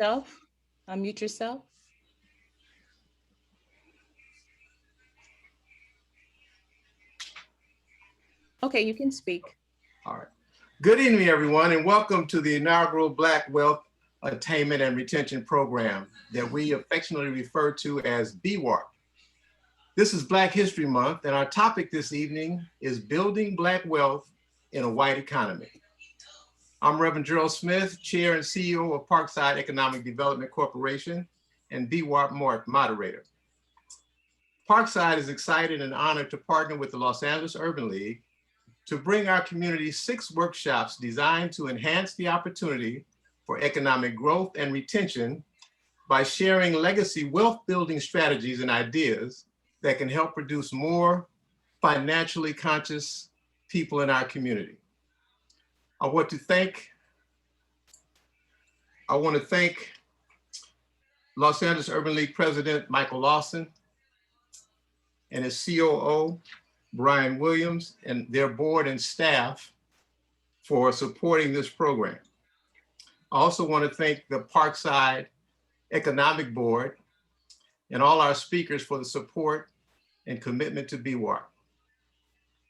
yourself. Unmute yourself. Okay, you can speak. All right. Good evening, everyone, and welcome to the inaugural Black Wealth Attainment and Retention Program that we affectionately refer to as BWARP. This is Black History Month, and our topic this evening is Building Black Wealth in a White Economy. I'm Reverend Daryl Smith, Chair and CEO of Parkside Economic Development Corporation and BWARP moderator. Parkside is excited and honored to partner with the Los Angeles Urban League to bring our community 6 workshops designed to enhance the opportunity for economic growth and retention by sharing legacy wealth building strategies and ideas that can help produce more financially conscious people in our community. I want to thank Los Angeles Urban League President Michael Lawson and his COO, Brian Williams, and their board and staff for supporting this program. I also want to thank the Parkside Economic Board and all our speakers for the support and commitment to BWARP.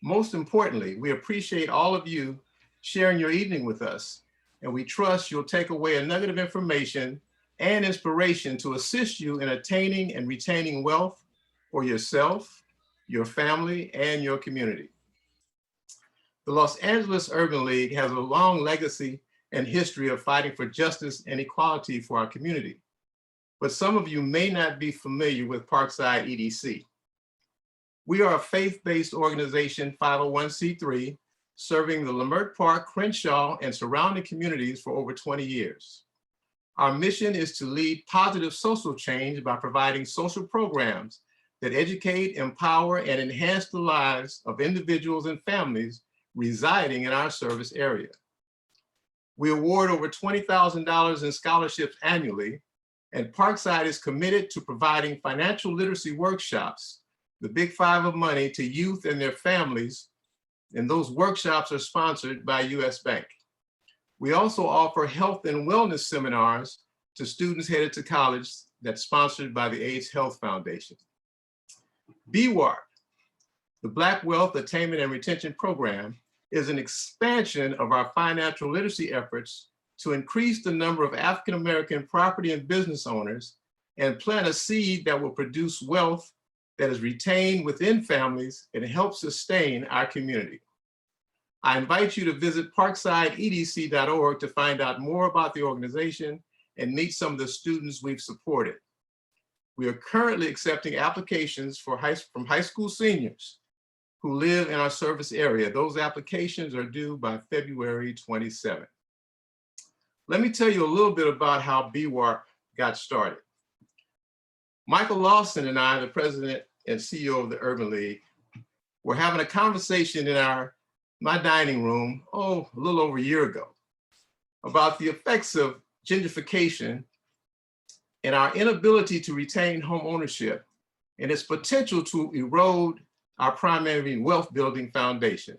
Most importantly, we appreciate all of you sharing your evening with us, and we trust you'll take away a nugget of information and inspiration to assist you in attaining and retaining wealth for yourself, your family, and your community. The Los Angeles Urban League has a long legacy and history of fighting for justice and equality for our community. But some of you may not be familiar with Parkside EDC. We are a faith-based organization, 501c3, serving the Leimert Park, Crenshaw, and surrounding communities for over 20 years. Our mission is to lead positive social change by providing social programs that educate, empower, and enhance the lives of individuals and families residing in our service area. We award over $20,000 in scholarships annually, and Parkside is committed to providing financial literacy workshops, the Big Five of money, to youth and their families, and those workshops are sponsored by US Bank. We also offer health and wellness seminars to students headed to college that's sponsored by the AIDS Health Foundation. BWARP, the Black Wealth Attainment and Retention Program, is an expansion of our financial literacy efforts to increase the number of African-American property and business owners and plant a seed that will produce wealth that is retained within families and help sustain our community. I invite you to visit parksideedc.org to find out more about the organization and meet some of the students we've supported. We are currently accepting applications from high school seniors who live in our service area. Those applications are due by February 27th. Let me tell you a little bit about how BWARP got started. Michael Lawson and I, the president and CEO of the Urban League, were having a conversation in my dining room, a little over a year ago, about the effects of gentrification and our inability to retain home ownership and its potential to erode our primary wealth building foundation.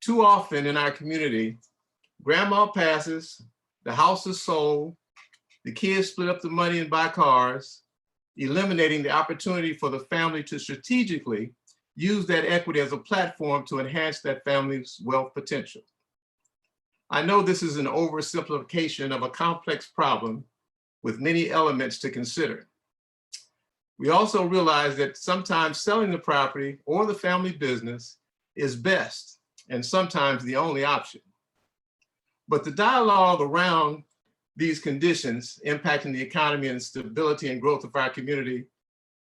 Too often in our community, grandma passes, the house is sold, the kids split up the money and buy cars, eliminating the opportunity for the family to strategically use that equity as a platform to enhance that family's wealth potential. I know this is an oversimplification of a complex problem with many elements to consider. We also realize that sometimes selling the property or the family business is best and sometimes the only option. But the dialogue around these conditions impacting the economy and stability and growth of our community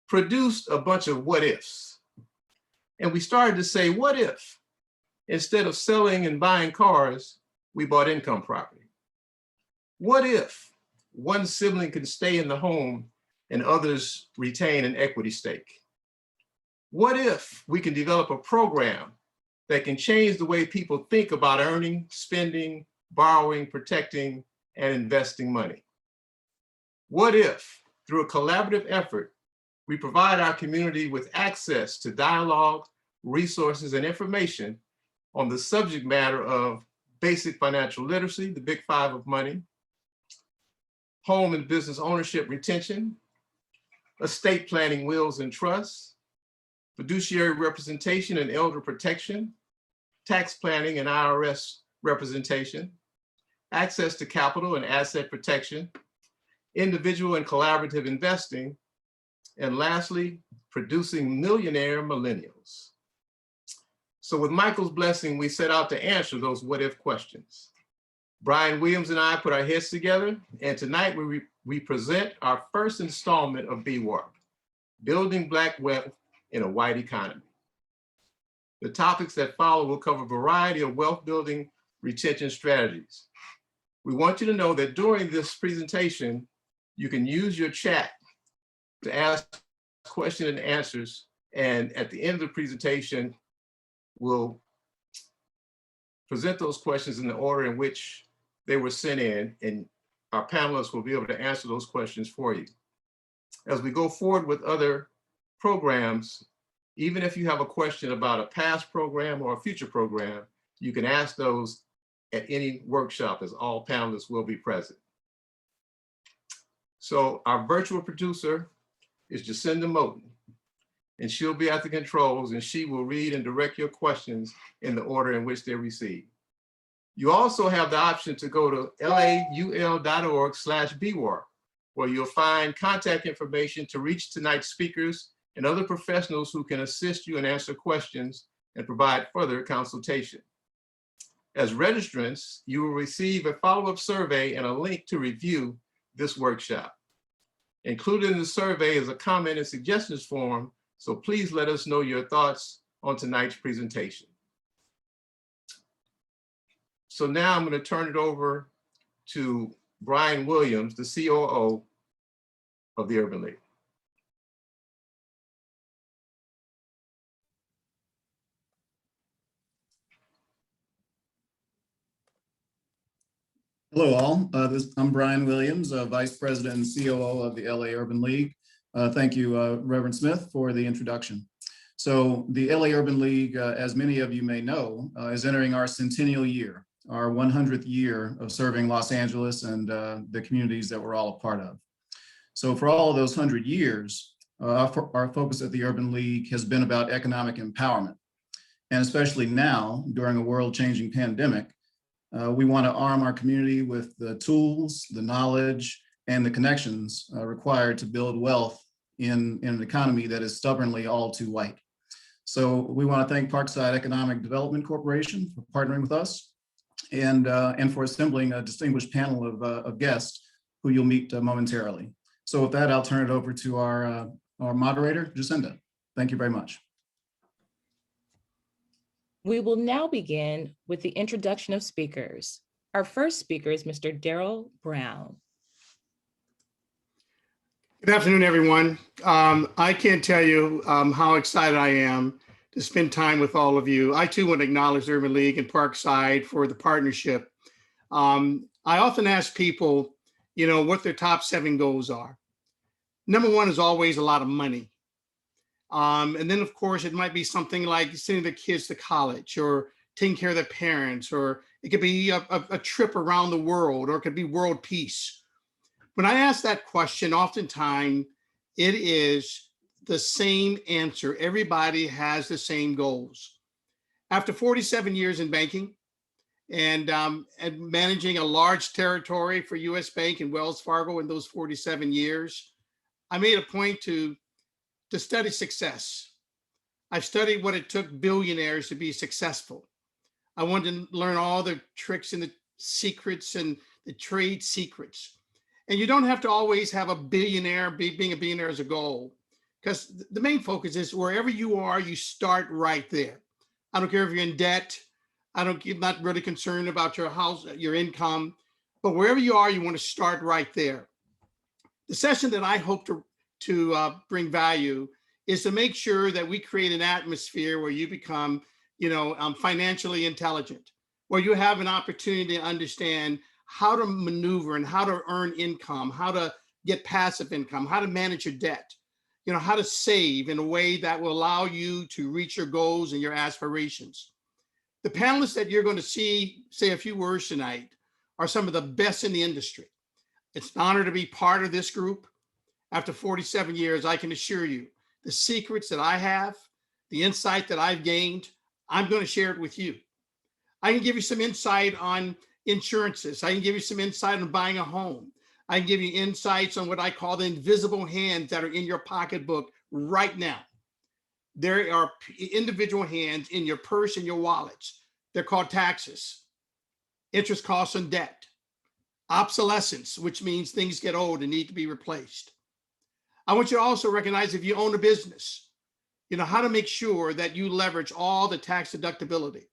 produced a bunch of what ifs. And we started to say, what if, instead of selling and buying cars, we bought income property? What if one sibling can stay in the home and others retain an equity stake? What if we can develop a program that can change the way people think about earning, spending, borrowing, protecting, and investing money? What if, through a collaborative effort, we provide our community with access to dialogue, resources, and information on the subject matter of basic financial literacy, the Big Five of money, home and business ownership retention, estate planning wills and trusts, fiduciary representation and elder protection, tax planning and IRS representation, access to capital and asset protection, individual and collaborative investing, and lastly, producing millionaire millennials. So with Michael's blessing, we set out to answer those what if questions. Brian Williams and I put our heads together, and tonight we present our first installment of BWARP, Building Black Wealth in a White Economy. The topics that follow will cover a variety of wealth building retention strategies. We want you to know that during this presentation, you can use your chat to ask questions and answers, and at the end of the presentation, we'll present those questions in the order in which they were sent in, and our panelists will be able to answer those questions for you. As we go forward with other programs, even if you have a question about a past program or a future program, you can ask those at any workshop, as all panelists will be present. So our virtual producer is Jacinda Moten, and she'll be at the controls, and she will read and direct your questions in the order in which they're received. You also have the option to go to laul.org/BWARP, where you'll find contact information to reach tonight's speakers and other professionals who can assist you and answer questions and provide further consultation. As registrants, you will receive a follow-up survey and a link to review this workshop. Included in the survey is a comment and suggestions form, so please let us know your thoughts on tonight's presentation. So now I'm going to turn it over to Brian Williams, the COO of the Urban League. Hello all, I'm Brian Williams, Vice President and COO of the LA Urban League. Thank you, Reverend Smith, for the introduction. So the LA Urban League, as many of you may know, is entering our centennial year, our 100th year of serving Los Angeles and the communities that we're all a part of. So for all of those 100 years, our focus at the Urban League has been about economic empowerment. And especially now, during a world-changing pandemic, we want to arm our community with the tools, the knowledge, and the connections required to build wealth in an economy that is stubbornly all too white. So we want to thank Parkside Economic Development Corporation for partnering with us and for assembling a distinguished panel of guests who you'll meet momentarily. So with that, I'll turn it over to our moderator, Jacinda. Thank you very much. We will now begin with the introduction of speakers. Our first speaker is Mr. Daryl Brown. Good afternoon, everyone. I can't tell you how excited I am to spend time with all of you. I too want to acknowledge the Urban League and Parkside for the partnership. I often ask people, what their top 7 goals are. Number 1 is always a lot of money. And then, of course, it might be something like sending the kids to college or taking care of their parents, or it could be a trip around the world, or it could be world peace. When I ask that question, oftentimes it is the same answer. Everybody has the same goals. After 47 years in banking and managing a large territory for US Bank and Wells Fargo in those 47 years, I made a point to study success. I've studied what it took billionaires to be successful. I wanted to learn all the tricks and the secrets and the trade secrets. And you don't have to always have a billionaire, being a billionaire as a goal, because the main focus is wherever you are, you start right there. I don't care if you're in debt. I'm not really concerned about your house, your income, but wherever you are, you want to start right there. The session that I hope to bring value is to make sure that we create an atmosphere where you become, financially intelligent, where you have an opportunity to understand how to maneuver and how to earn income, how to get passive income, how to manage your debt, how to save in a way that will allow you to reach your goals and your aspirations. The panelists that you're going to see say a few words tonight are some of the best in the industry. It's an honor to be part of this group. After 47 years, I can assure you the secrets that I have, the insight that I've gained, I'm going to share it with you. I can give you some insight on insurances. I can give you some insight on buying a home. I can give you insights on what I call the invisible hands that are in your pocketbook right now. There are individual hands in your purse and your wallets. They're called taxes, interest costs on debt, obsolescence, which means things get old and need to be replaced. I want you to also recognize if you own a business, you know how to make sure that you leverage all the tax deductibility.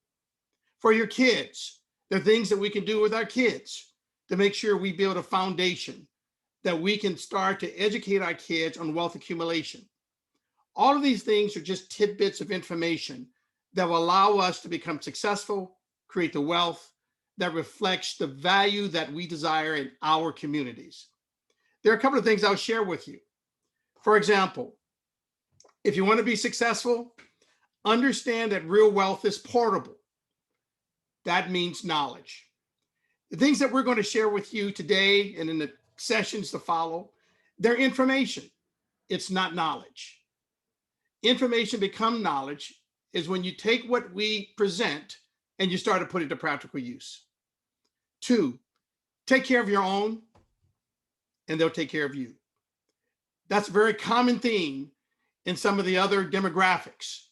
For your kids, there are things that we can do with our kids to make sure we build a foundation that we can start to educate our kids on wealth accumulation. All of these things are just tidbits of information that will allow us to become successful, create the wealth that reflects the value that we desire in our communities. There are a couple of things I'll share with you. For example, if you want to be successful, understand that real wealth is portable. That means knowledge. The things that we're going to share with you today and in the sessions to follow, they're information. It's not knowledge. Information become knowledge is when you take what we present and you start to put it to practical use. 2, take care of your own and they'll take care of you. That's a very common theme in some of the other demographics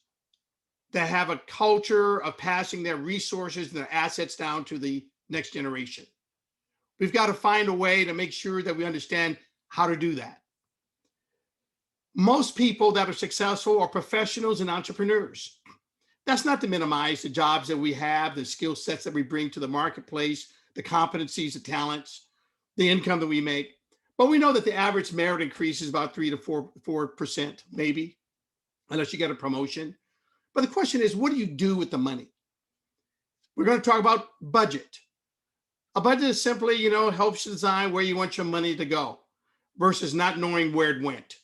that have a culture of passing their resources and their assets down to the next generation. We've got to find a way to make sure that we understand how to do that. Most people that are successful are professionals and entrepreneurs. That's not to minimize the jobs that we have, the skill sets that we bring to the marketplace, the competencies, the talents, the income that we make. But we know that the average merit increase is about 3 to 4%, maybe, unless you get a promotion. But the question is, what do you do with the money? We're going to talk about budget. A budget is simply, helps you design where you want your money to go versus not knowing where it went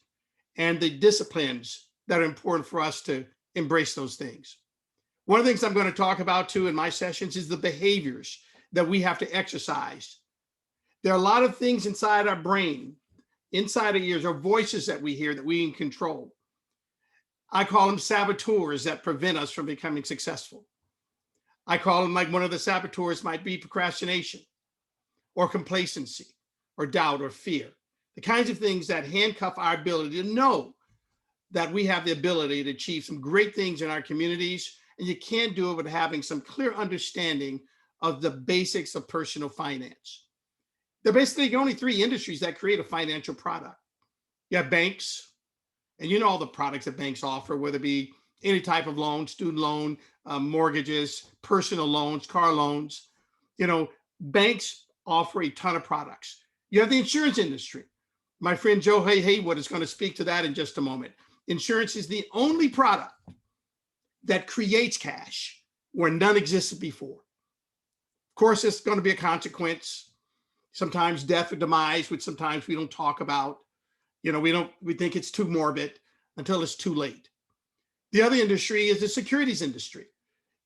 and the disciplines that are important for us to embrace those things. One of the things I'm going to talk about too in my sessions is the behaviors that we have to exercise. There are a lot of things inside our brain, inside our ears, or voices that we hear that we can control. I call them saboteurs that prevent us from becoming successful. I call them, like, one of the saboteurs might be procrastination or complacency or doubt or fear. The kinds of things that handcuff our ability to know that we have the ability to achieve some great things in our communities, and you can't do it without having some clear understanding of the basics of personal finance. There are basically only 3 industries that create a financial product. You have banks, and you know all the products that banks offer, whether it be any type of loan, student loan, mortgages, personal loans, car loans. Banks offer a ton of products. You have the insurance industry. My friend Joe Haywood is going to speak to that in just a moment. Insurance is the only product that creates cash where none existed before. Of course, it's going to be a consequence. Sometimes death or demise, which sometimes we don't talk about. We think it's too morbid until it's too late. The other industry is the securities industry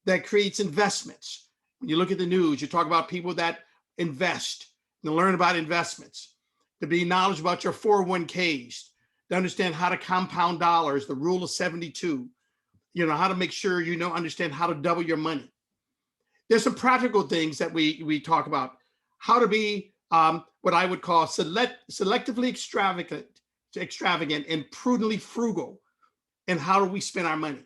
that creates investments. When you look at the news, you talk about people that invest and learn about investments, to be knowledgeable about your 401ks, to understand how to compound dollars, the rule of 72, how to make sure understand how to double your money. There's some practical things that we talk about, how to be what I would call selectively extravagant and prudently frugal, and how do we spend our money.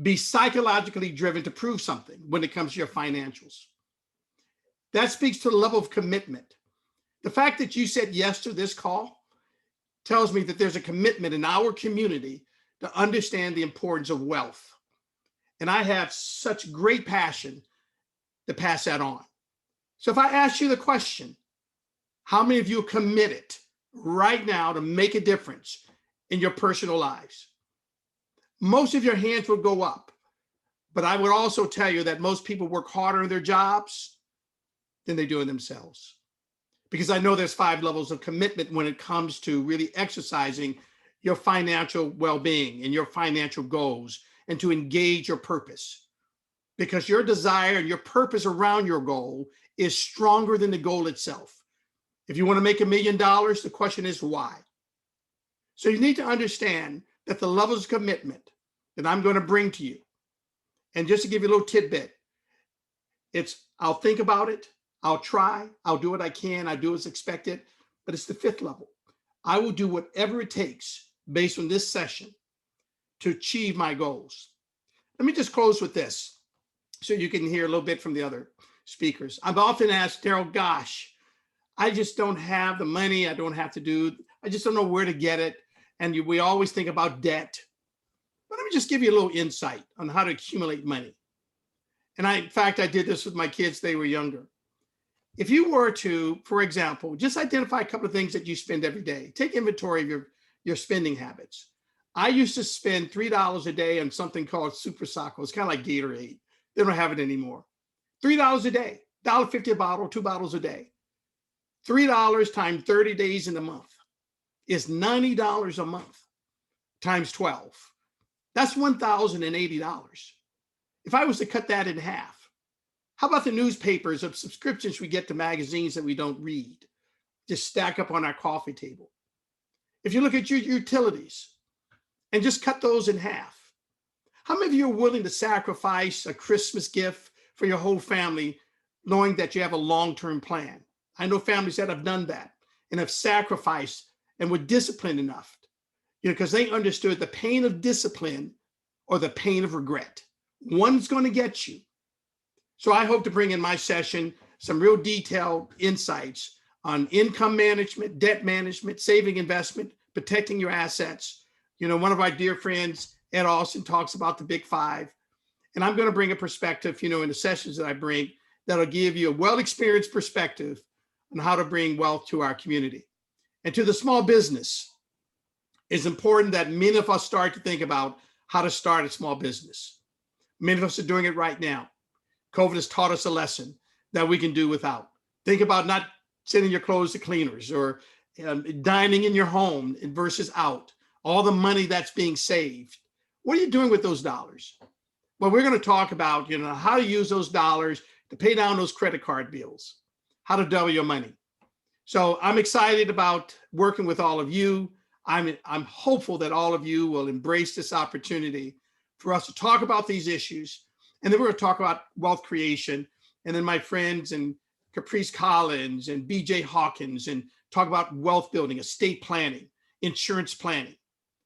Be psychologically driven to prove something when it comes to your financials. That speaks to the level of commitment. The fact that you said yes to this call tells me that there's a commitment in our community to understand the importance of wealth. And I have such great passion to pass that on. So if I ask you the question, how many of you are committed right now to make a difference in your personal lives? Most of your hands will go up. But I would also tell you that most people work harder in their jobs than they do in themselves. Because I know there's 5 levels of commitment when it comes to really exercising your financial well-being and your financial goals, and to engage your purpose. Because your desire and your purpose around your goal is stronger than the goal itself. If you want to make $1 million, the question is why? So you need to understand that the levels of commitment that I'm going to bring to you, and just to give you a little tidbit, it's I'll think about it, I'll try, I'll do what I can, I do as expected, but it's the 5th level. I will do whatever it takes based on this session to achieve my goals. Let me just close with this so you can hear a little bit from the other speakers. I'm often asked, Daryl, gosh, I just don't have the money. I just don't know where to get it. And we always think about debt. But let me just give you a little insight on how to accumulate money. And in fact, I did this with my kids. They were younger. If you were to, for example, just identify a couple of things that you spend every day, take inventory of your spending habits. I used to spend $3 a day on something called Super Socko. It's kind of like Gatorade. They don't have it anymore. $3 a day, $1.50 a bottle, 2 bottles a day. $3 times 30 days in a month is $90 a month times 12. That's $1,080. If I was to cut that in half, how about the newspapers of subscriptions we get to magazines that we don't read, just stack up on our coffee table? If you look at your utilities and just cut those in half, how many of you are willing to sacrifice a Christmas gift for your whole family, knowing that you have a long-term plan? I know families that have done that and have sacrificed and were disciplined enough, because they understood the pain of discipline or the pain of regret. One's going to get you. So I hope to bring in my session some real detailed insights on income management, debt management, saving, investment, protecting your assets. One of our dear friends, Ed Lawson, talks about the big 5. And I'm going to bring a perspective, in the sessions that I bring, that'll give you a well-experienced perspective on how to bring wealth to our community. And to the small business, it's important that many of us start to think about how to start a small business. Many of us are doing it right now. COVID has taught us a lesson that we can do without. Think about not sending your clothes to cleaners or dining in your home versus out. All the money that's being saved. What are you doing with those dollars? Well, we're going to talk about, how to use those dollars to pay down those credit card bills, how to double your money. So I'm excited about working with all of you. I'm hopeful that all of you will embrace this opportunity for us to talk about these issues. And then we're going to talk about wealth creation. And then my friends and Caprice Collins and Bj Hawkins, and talk about wealth building, estate planning, insurance planning.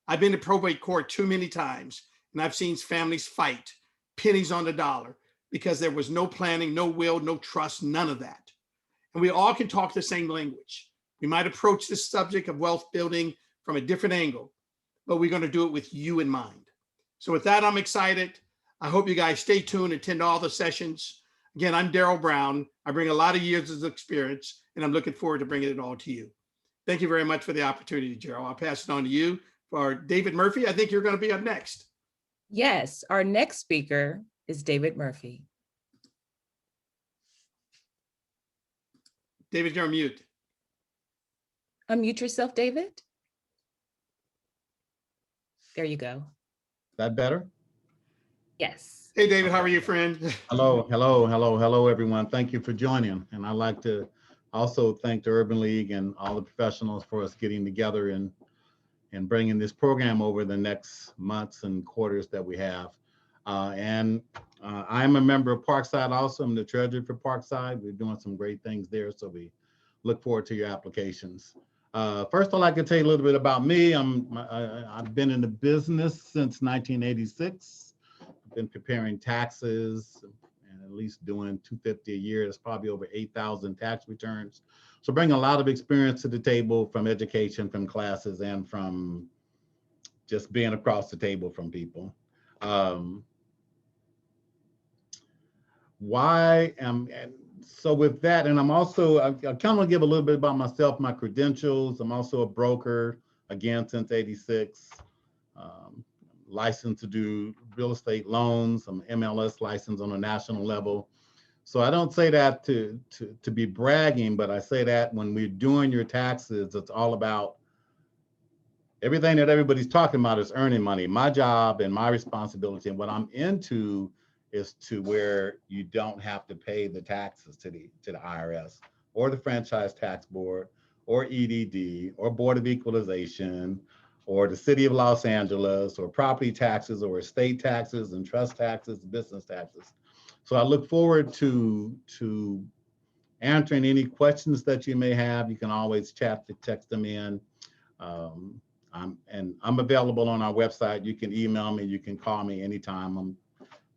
I've been to probate court too many times, and I've seen families fight pennies on the dollar because there was no planning, no will, no trust, none of that. And we all can talk the same language. We might approach this subject of wealth building from a different angle, but we're going to do it with you in mind. So with that, I'm excited. I hope you guys stay tuned and attend all the sessions. Again, I'm Daryl Brown. I bring a lot of years of experience, and I'm looking forward to bringing it all to you. Thank you very much for the opportunity, Gerald. I'll pass it on to you. For David Murphy, I think you're going to be up next. Yes, our next speaker is David Murphy. David, you're on mute. Unmute yourself, David. There you go. Is that better? Yes. Hey, David, how are you, friend? Hello, everyone. Thank you for joining. And I'd like to also thank the Urban League and all the professionals for us getting together and bringing this program over the next months and quarters that we have. I'm a member of Parkside also. I'm the treasurer for Parkside. We're doing some great things there, so we look forward to your applications. First, I'd like to tell you a little bit about me. I've been in the business since 1986. I've been preparing taxes and at least doing $250 a year. That's probably over 8,000 tax returns. So bring a lot of experience to the table from education, from classes, and from just being across the table from people. So with that, and I kind of give a little bit about myself, my credentials. I'm also a broker, again, since 86. Licensed to do real estate loans. I'm MLS licensed on a national level. So I don't say that to be bragging, but I say that when we're doing your taxes, it's all about everything that everybody's talking about is earning money. My job and my responsibility and what I'm into is to where you don't have to pay the taxes to the IRS or the franchise tax board or EDD or Board of Equalization or the City of Los Angeles or property taxes or estate taxes and trust taxes, business taxes. So I look forward to answering any questions that you may have. You can always text them in. I'm available on our website. You can email me, you can call me anytime. I'm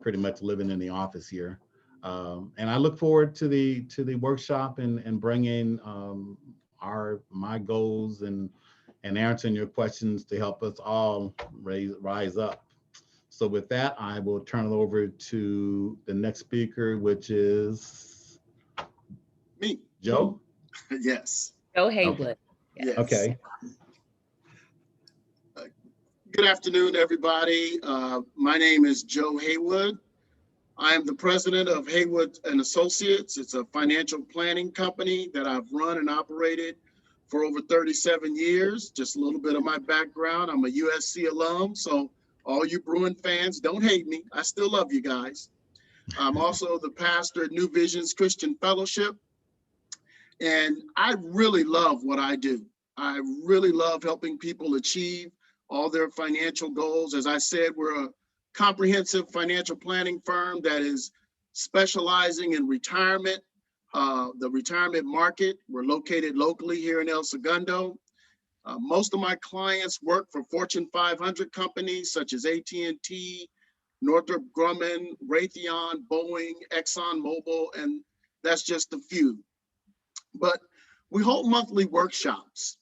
pretty much living in the office here. And I look forward to the workshop and bringing my goals and answering your questions to help us all rise up. So with that, I will turn it over to the next speaker, which is me. Joe. Yes. Go Haywood. Okay. Yes. Okay. Good afternoon, everybody. My name is Joe Haywood. I am the president of Haywood and Associates. It's a financial planning company that I've run and operated for over 37 years. Just a little bit of my background. I'm a USC alum, so all you Bruin fans, don't hate me. I still love you guys. I'm also the pastor at New Visions Christian Fellowship, and I really love what I do. I really love helping people achieve all their financial goals. As I said, we're a comprehensive financial planning firm that is specializing in retirement, the retirement market. We're located locally here in El Segundo. Most of my clients work for Fortune 500 companies such as AT&T, Northrop Grumman, Raytheon, Boeing, ExxonMobil, and that's just a few. But we hold monthly workshops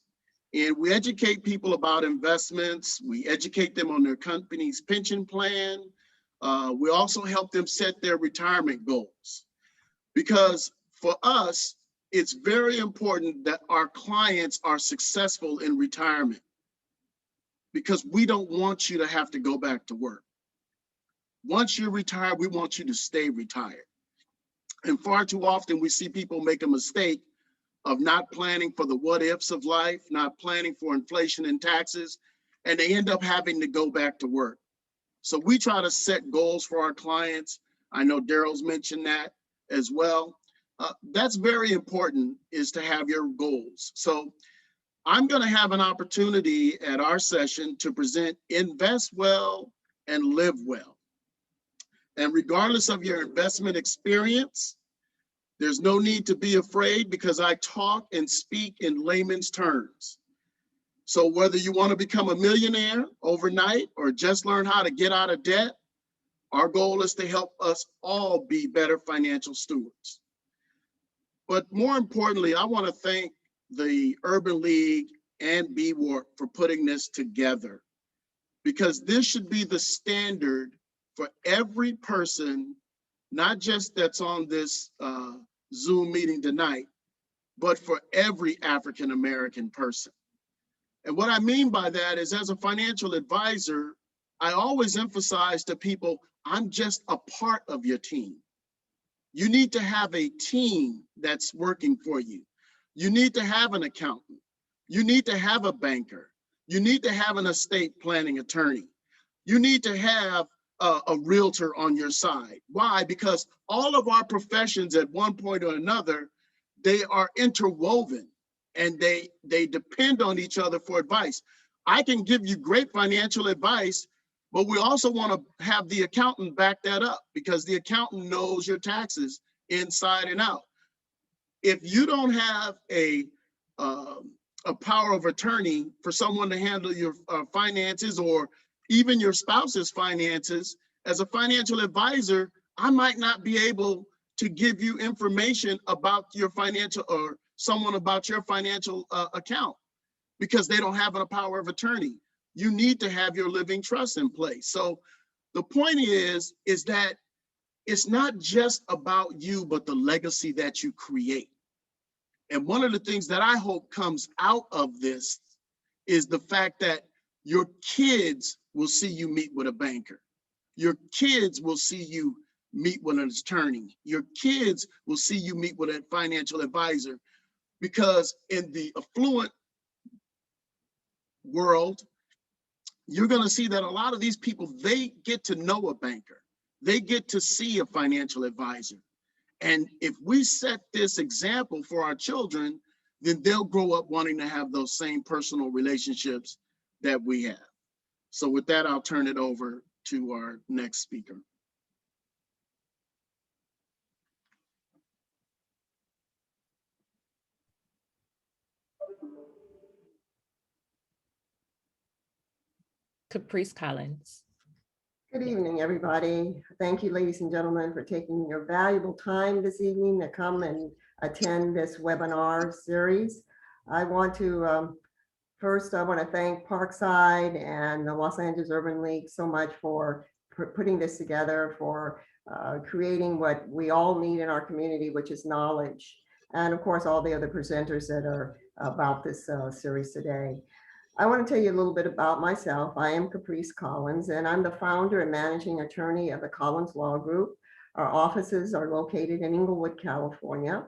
and we educate people about investments. We educate them on their company's pension plan. We also help them set their retirement goals. Because for us, it's very important that our clients are successful in retirement, because we don't want you to have to go back to work. Once you're retired, we want you to stay retired. And far too often we see people make a mistake of not planning for the what ifs of life, not planning for inflation and taxes, and they end up having to go back to work. So we try to set goals for our clients. I know Daryl's mentioned that as well. That's very important, is to have your goals. So I'm going to have an opportunity at our session to present Invest Well and Live Well. And regardless of your investment experience, there's no need to be afraid, because I talk and speak in layman's terms. So whether you want to become a millionaire overnight or just learn how to get out of debt, our goal is to help us all be better financial stewards. But more importantly, I want to thank the Urban League and BWARP for putting this together, because this should be the standard for every person, not just that's on this Zoom meeting tonight, but for every African-American person. And what I mean by that is, as a financial advisor, I always emphasize to people, I'm just a part of your team. You need to have a team that's working for you. You need to have an accountant. You need to have a banker. You need to have an estate planning attorney. You need to have a realtor on your side. Why? Because all of our professions at one point or another, they are interwoven and they depend on each other for advice. I can give you great financial advice, but we also want to have the accountant back that up, because the accountant knows your taxes inside and out. If you don't have a power of attorney for someone to handle your finances, or even your spouse's finances, as a financial advisor, I might not be able to give you information about your financial, or someone about your financial account, because they don't have a power of attorney. You need to have your living trust in place. So the point is that it's not just about you, but the legacy that you create. And one of the things that I hope comes out of this is the fact that your kids will see you meet with a banker. Your kids will see you meet with an attorney. Your kids will see you meet with a financial advisor, because in the affluent world, you're going to see that a lot of these people, they get to know a banker. They get to see a financial advisor. And if we set this example for our children, then they'll grow up wanting to have those same personal relationships that we have. So with that, I'll turn it over to our next speaker. Caprice Collins. Good evening, everybody. Thank you, ladies and gentlemen, for taking your valuable time this evening to come and attend this webinar series. I want to, first, I want to thank Parkside and the Los Angeles Urban League so much for putting this together, for creating what we all need in our community, which is knowledge. And of course, all the other presenters that are about this series today. I want to tell you a little bit about myself. I am Caprice Collins, and I'm the founder and managing attorney of the Collins Law Group. Our offices are located in Inglewood, California.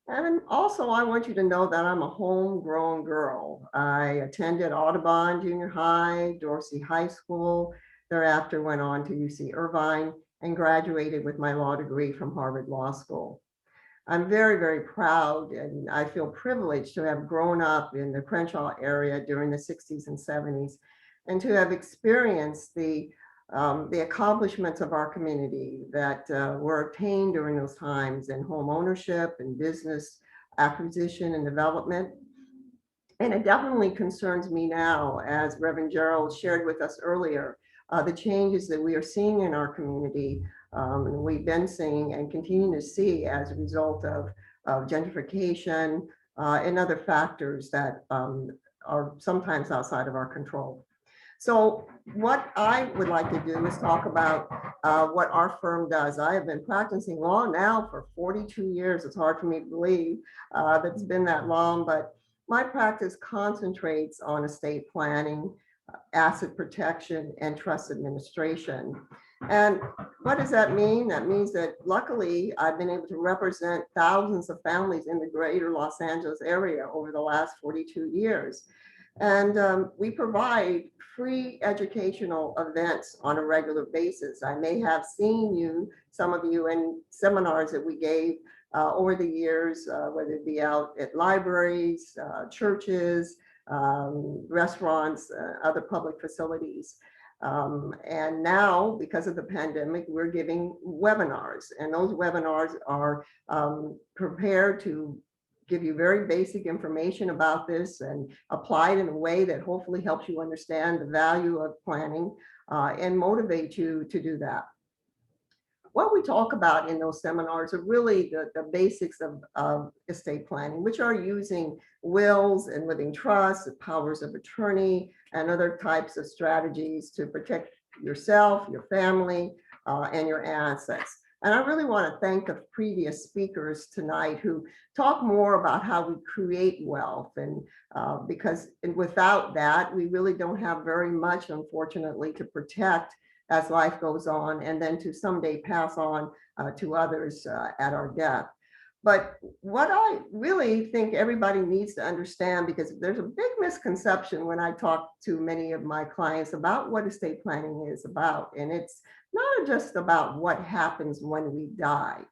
And also, I want you to know that I'm a homegrown girl. I attended Audubon Junior High, Dorsey High School, thereafter went on to UC Irvine and graduated with my law degree from Harvard Law School. I'm very, very proud, and I feel privileged to have grown up in the Crenshaw area during the 60s and 70s, and to have experienced the accomplishments of our community that were obtained during those times in home ownership and business acquisition and development. And it definitely concerns me now, as Reverend Gerald shared with us earlier, the changes that we are seeing in our community. And we've been seeing and continue to see as a result of gentrification and other factors that are sometimes outside of our control. So what I would like to do is talk about what our firm does. I have been practicing law now for 42 years. It's hard for me to believe that it's been that long, but my practice concentrates on estate planning, asset protection, and trust administration. And what does that mean? That means that luckily I've been able to represent thousands of families in the greater Los Angeles area over the last 42 years. And we provide free educational events on a regular basis. I may have seen you, some of you, in seminars that we gave over the years, whether it be out at libraries, churches, restaurants, other public facilities. And now, because of the pandemic, we're giving webinars, and those webinars are prepared to give you very basic information about this and apply it in a way that hopefully helps you understand the value of planning and motivate you to do that. What we talk about in those seminars are really the basics of estate planning, which are using wills and living trusts, powers of attorney, and other types of strategies to protect yourself, your family, and your assets. And I really want to thank the previous speakers tonight who talk more about how we create wealth. And because without that, we really don't have very much, unfortunately, to protect as life goes on, and then to someday pass on to others at our death. But what I really think everybody needs to understand, because there's a big misconception when I talk to many of my clients about what estate planning is about. And it's not just about what happens when we die.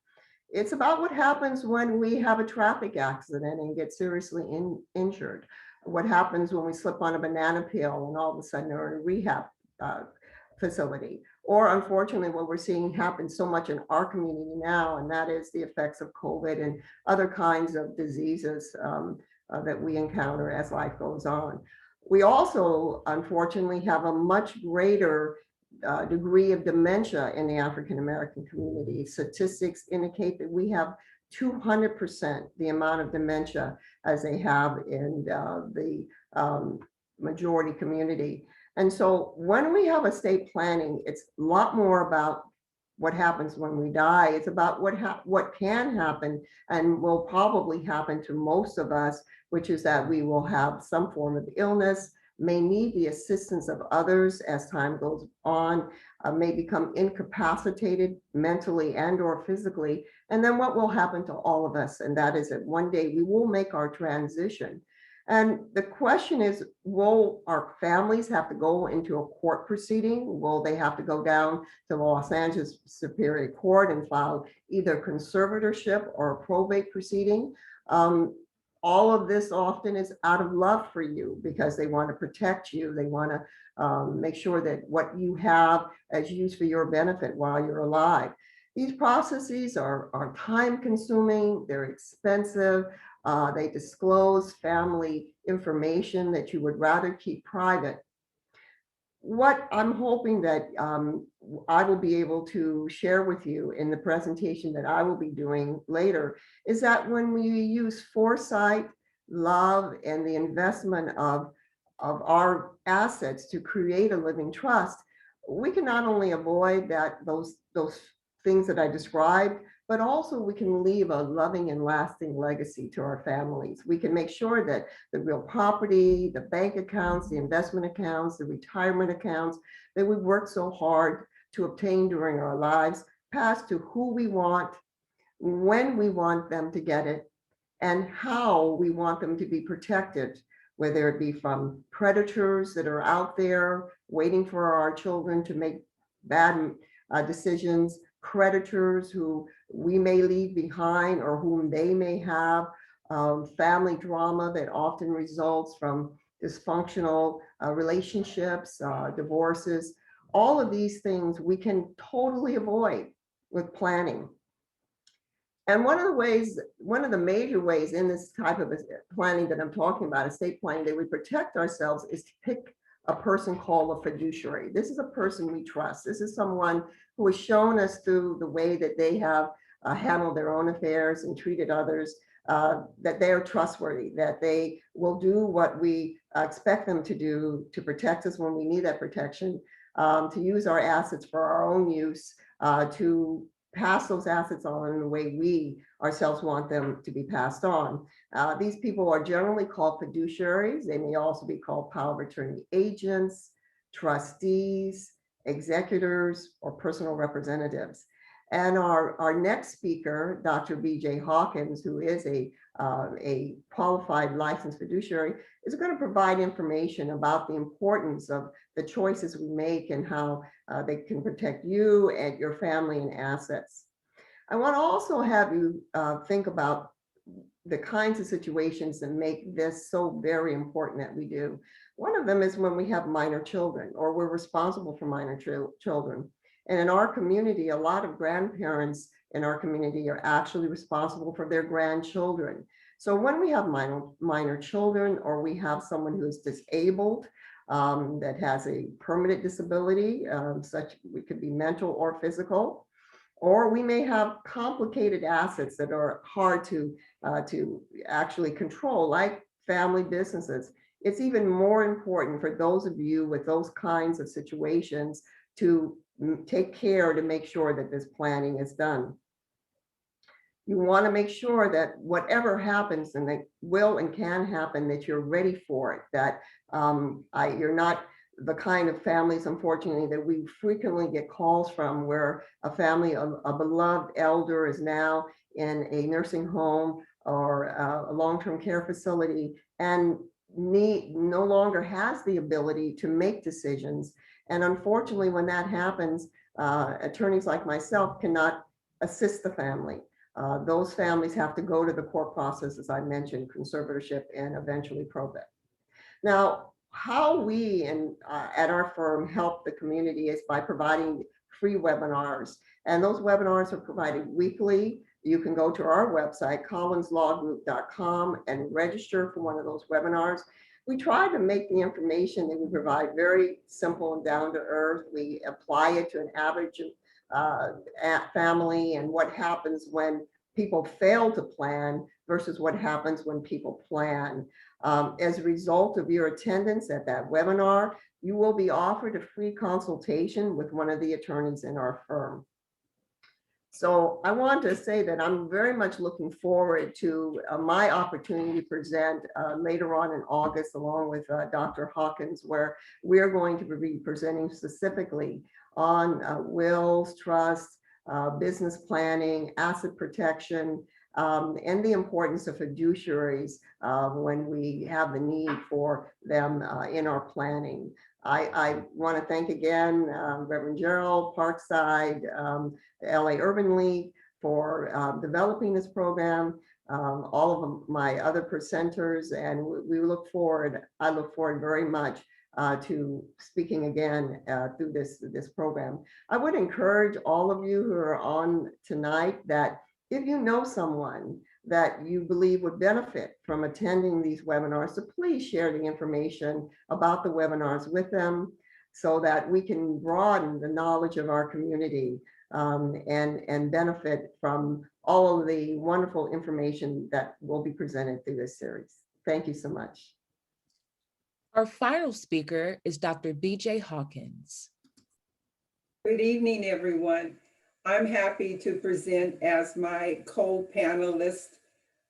It's about what happens when we have a traffic accident and get seriously injured. What happens when we slip on a banana peel and all of a sudden are in a rehab facility, or unfortunately what we're seeing happen so much in our community now, and that is the effects of COVID and other kinds of diseases that we encounter as life goes on. We also unfortunately have a much greater degree of dementia in the African American community. Statistics indicate that we have 200% the amount of dementia as they have in the majority community. And so when we have estate planning, it's a lot more about what happens when we die. It's about what can happen and will probably happen to most of us, which is that we will have some form of illness, may need the assistance of others as time goes on, may become incapacitated mentally and or physically. And then what will happen to all of us? And that is that one day we will make our transition. And the question is, will our families have to go into a court proceeding? Will they have to go down to the Los Angeles Superior Court and file either conservatorship or a probate proceeding? all of this often is out of love for you because they want to protect you. They want to make sure that what you have is used for your benefit while you're alive. These processes are time consuming, they're expensive, they disclose family information that you would rather keep private. What I'm hoping that I will be able to share with you in the presentation that I will be doing later is that when we use foresight, love, and the investment of our assets to create a living trust, we can not only avoid those things that I described, but also we can leave a loving and lasting legacy to our families. We can make sure that the real property, the bank accounts, the investment accounts, the retirement accounts that we worked so hard to obtain during our lives pass to who we want, when we want them to get it, and how we want them to be protected, whether it be from predators that are out there waiting for our children to make bad decisions, creditors who we may leave behind or whom they may have, family drama that often results from dysfunctional relationships, divorces. All of these things we can totally avoid with planning. And one of the major ways in this type of planning that I'm talking about, estate planning, that we protect ourselves is to pick a person called a fiduciary. This is a person we trust. This is someone who has shown us through the way that they have handled their own affairs and treated others, that they are trustworthy, that they will do what we expect them to do to protect us when we need that protection, to use our assets for our own use, to pass those assets on in the way we ourselves want them to be passed on. These people are generally called fiduciaries. They may also be called power of attorney agents, trustees, executors, or personal representatives. And our next speaker, Dr. Bj Hawkins, who is a qualified licensed fiduciary, is going to provide information about the importance of the choices we make and how they can protect you and your family and assets. I want to also have you think about the kinds of situations that make this so very important that we do. One of them is when we have minor children or we're responsible for minor children. And in our community, a lot of grandparents in our community are actually responsible for their grandchildren. So when we have minor children, or we have someone who is disabled, that has a permanent disability, such it could be mental or physical, or we may have complicated assets that are hard to actually control, like family businesses. It's even more important for those of you with those kinds of situations to take care to make sure that this planning is done. You want to make sure that whatever happens, and that will and can happen, that you're ready for it, that you're not the kind of families, unfortunately, that we frequently get calls from where a family, a beloved elder is now in a nursing home or a long-term care facility and no longer has the ability to make decisions. And unfortunately, when that happens, attorneys like myself cannot assist the family. Those families have to go to the court process, as I mentioned, conservatorship and eventually probate. Now, how we at our firm help the community is by providing free webinars. And those webinars are provided weekly. You can go to our website, collinslawgroup.com, and register for one of those webinars. We try to make the information that we provide very simple and down to earth. We apply it to an average family and what happens when people fail to plan versus what happens when people plan. As a result of your attendance at that webinar, you will be offered a free consultation with one of the attorneys in our firm. So I want to say that I'm very much looking forward to my opportunity to present later on in August, along with Dr. Hawkins, where we're going to be presenting specifically on wills, trusts, business planning, asset protection, and the importance of fiduciaries when we have the need for them in our planning. I want to thank again Reverend Gerald, Parkside, the LA Urban League for developing this program. all of my other presenters, and I look forward very much to speaking again through this program. I would encourage all of you who are on tonight that if you know someone that you believe would benefit from attending these webinars, so please share the information about the webinars with them so that we can broaden the knowledge of our community and benefit from all of the wonderful information that will be presented through this series. Thank you so much. Our final speaker is Dr. Bj Hawkins. Good evening, everyone. I'm happy to present as my co-panelists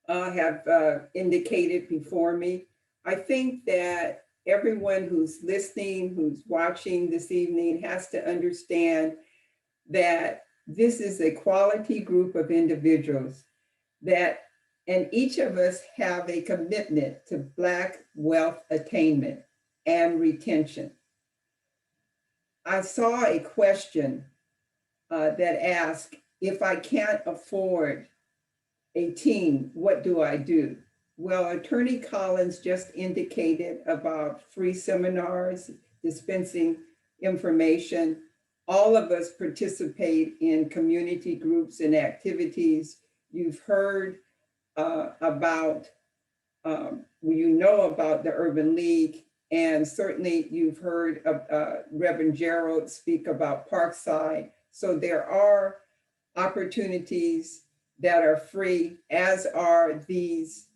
have indicated before me. I think that everyone who's listening, who's watching this evening has to understand that this is a quality group of individuals and each of us have a commitment to Black wealth attainment and retention. I saw a question that asked, if I can't afford a team, what do I do? Well, Attorney Collins just indicated about free seminars, dispensing information. All of us participate in community groups and activities. You've heard about the Urban League, and certainly you've heard Reverend Gerald speak about Parkside. So there are opportunities that are free, as are these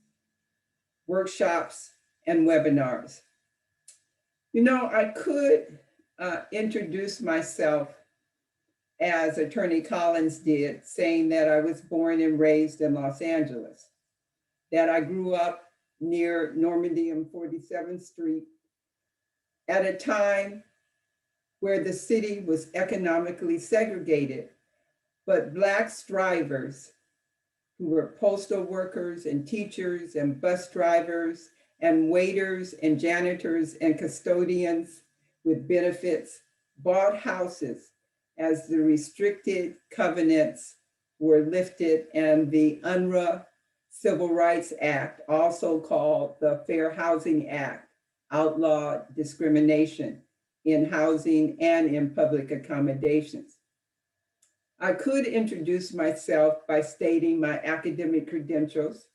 workshops and webinars. I could introduce myself as Attorney Collins did, saying that I was born and raised in Los Angeles, that I grew up near Normandy and 47th Street at a time where the city was economically segregated, but Black strivers who were postal workers and teachers and bus drivers and waiters and janitors and custodians with benefits bought houses as the restricted covenants were lifted and the UNRRA Civil Rights Act, also called the Fair Housing Act, outlawed discrimination in housing and in public accommodations. I could introduce myself by stating my academic credentials.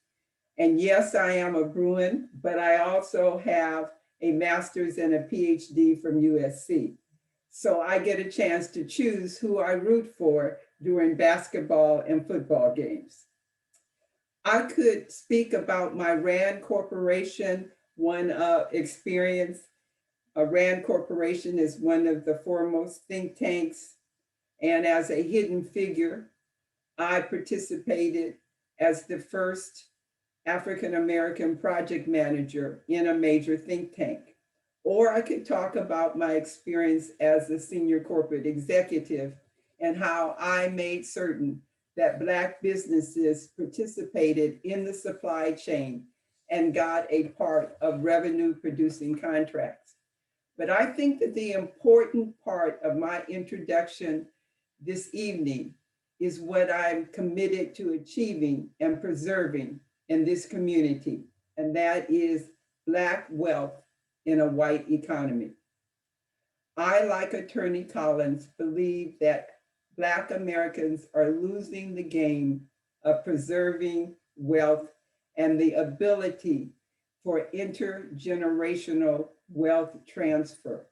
And yes, I am a Bruin, but I also have a master's and a PhD from USC. So I get a chance to choose who I root for during basketball and football games. I could speak about my RAND Corporation, experience. RAND Corporation is one of the foremost think tanks. And as a hidden figure, I participated as the first African-American project manager in a major think tank. Or I could talk about my experience as a senior corporate executive and how I made certain that Black businesses participated in the supply chain and got a part of revenue producing contracts. But I think that the important part of my introduction this evening is what I'm committed to achieving and preserving in this community, and that is Black wealth in a white economy. I, like Attorney Collins, believe that Black Americans are losing the game of preserving wealth and the ability for intergenerational wealth transfer.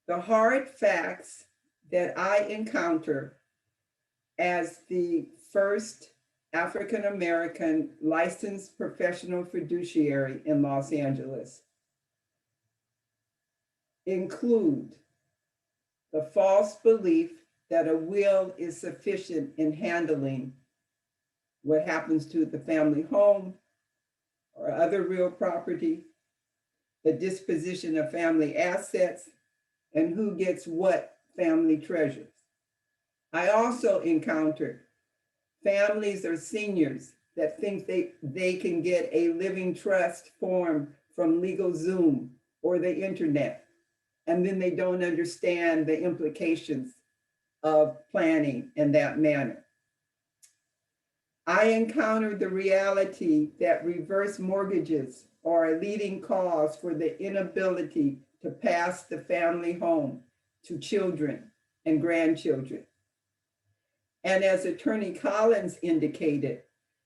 The hard facts that I encounter as the first African-American licensed professional fiduciary in Los Angeles include the false belief that a will is sufficient in handling what happens to the family home or other real property, the disposition of family assets, and who gets what family treasures. I also encountered families or seniors that think they can get a living trust form from LegalZoom or the internet, and then they don't understand the implications of planning in that manner. I encountered the reality that reverse mortgages are a leading cause for the inability to pass the family home to children and grandchildren. And as Attorney Collins indicated,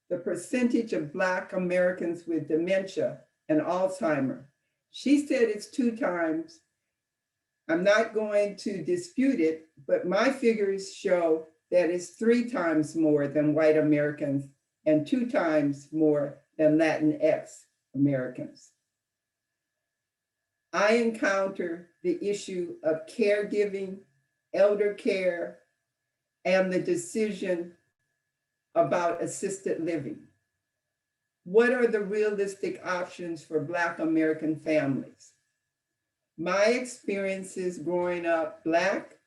the percentage of Black Americans with dementia and Alzheimer, she said it's 2 times. I'm not going to dispute it, but my figures show that it's 3 times more than white Americans and 2 times more than Latinx Americans. I encounter the issue of caregiving, elder care, and the decision about assisted living. What are the realistic options for Black American families? My experiences growing up Black,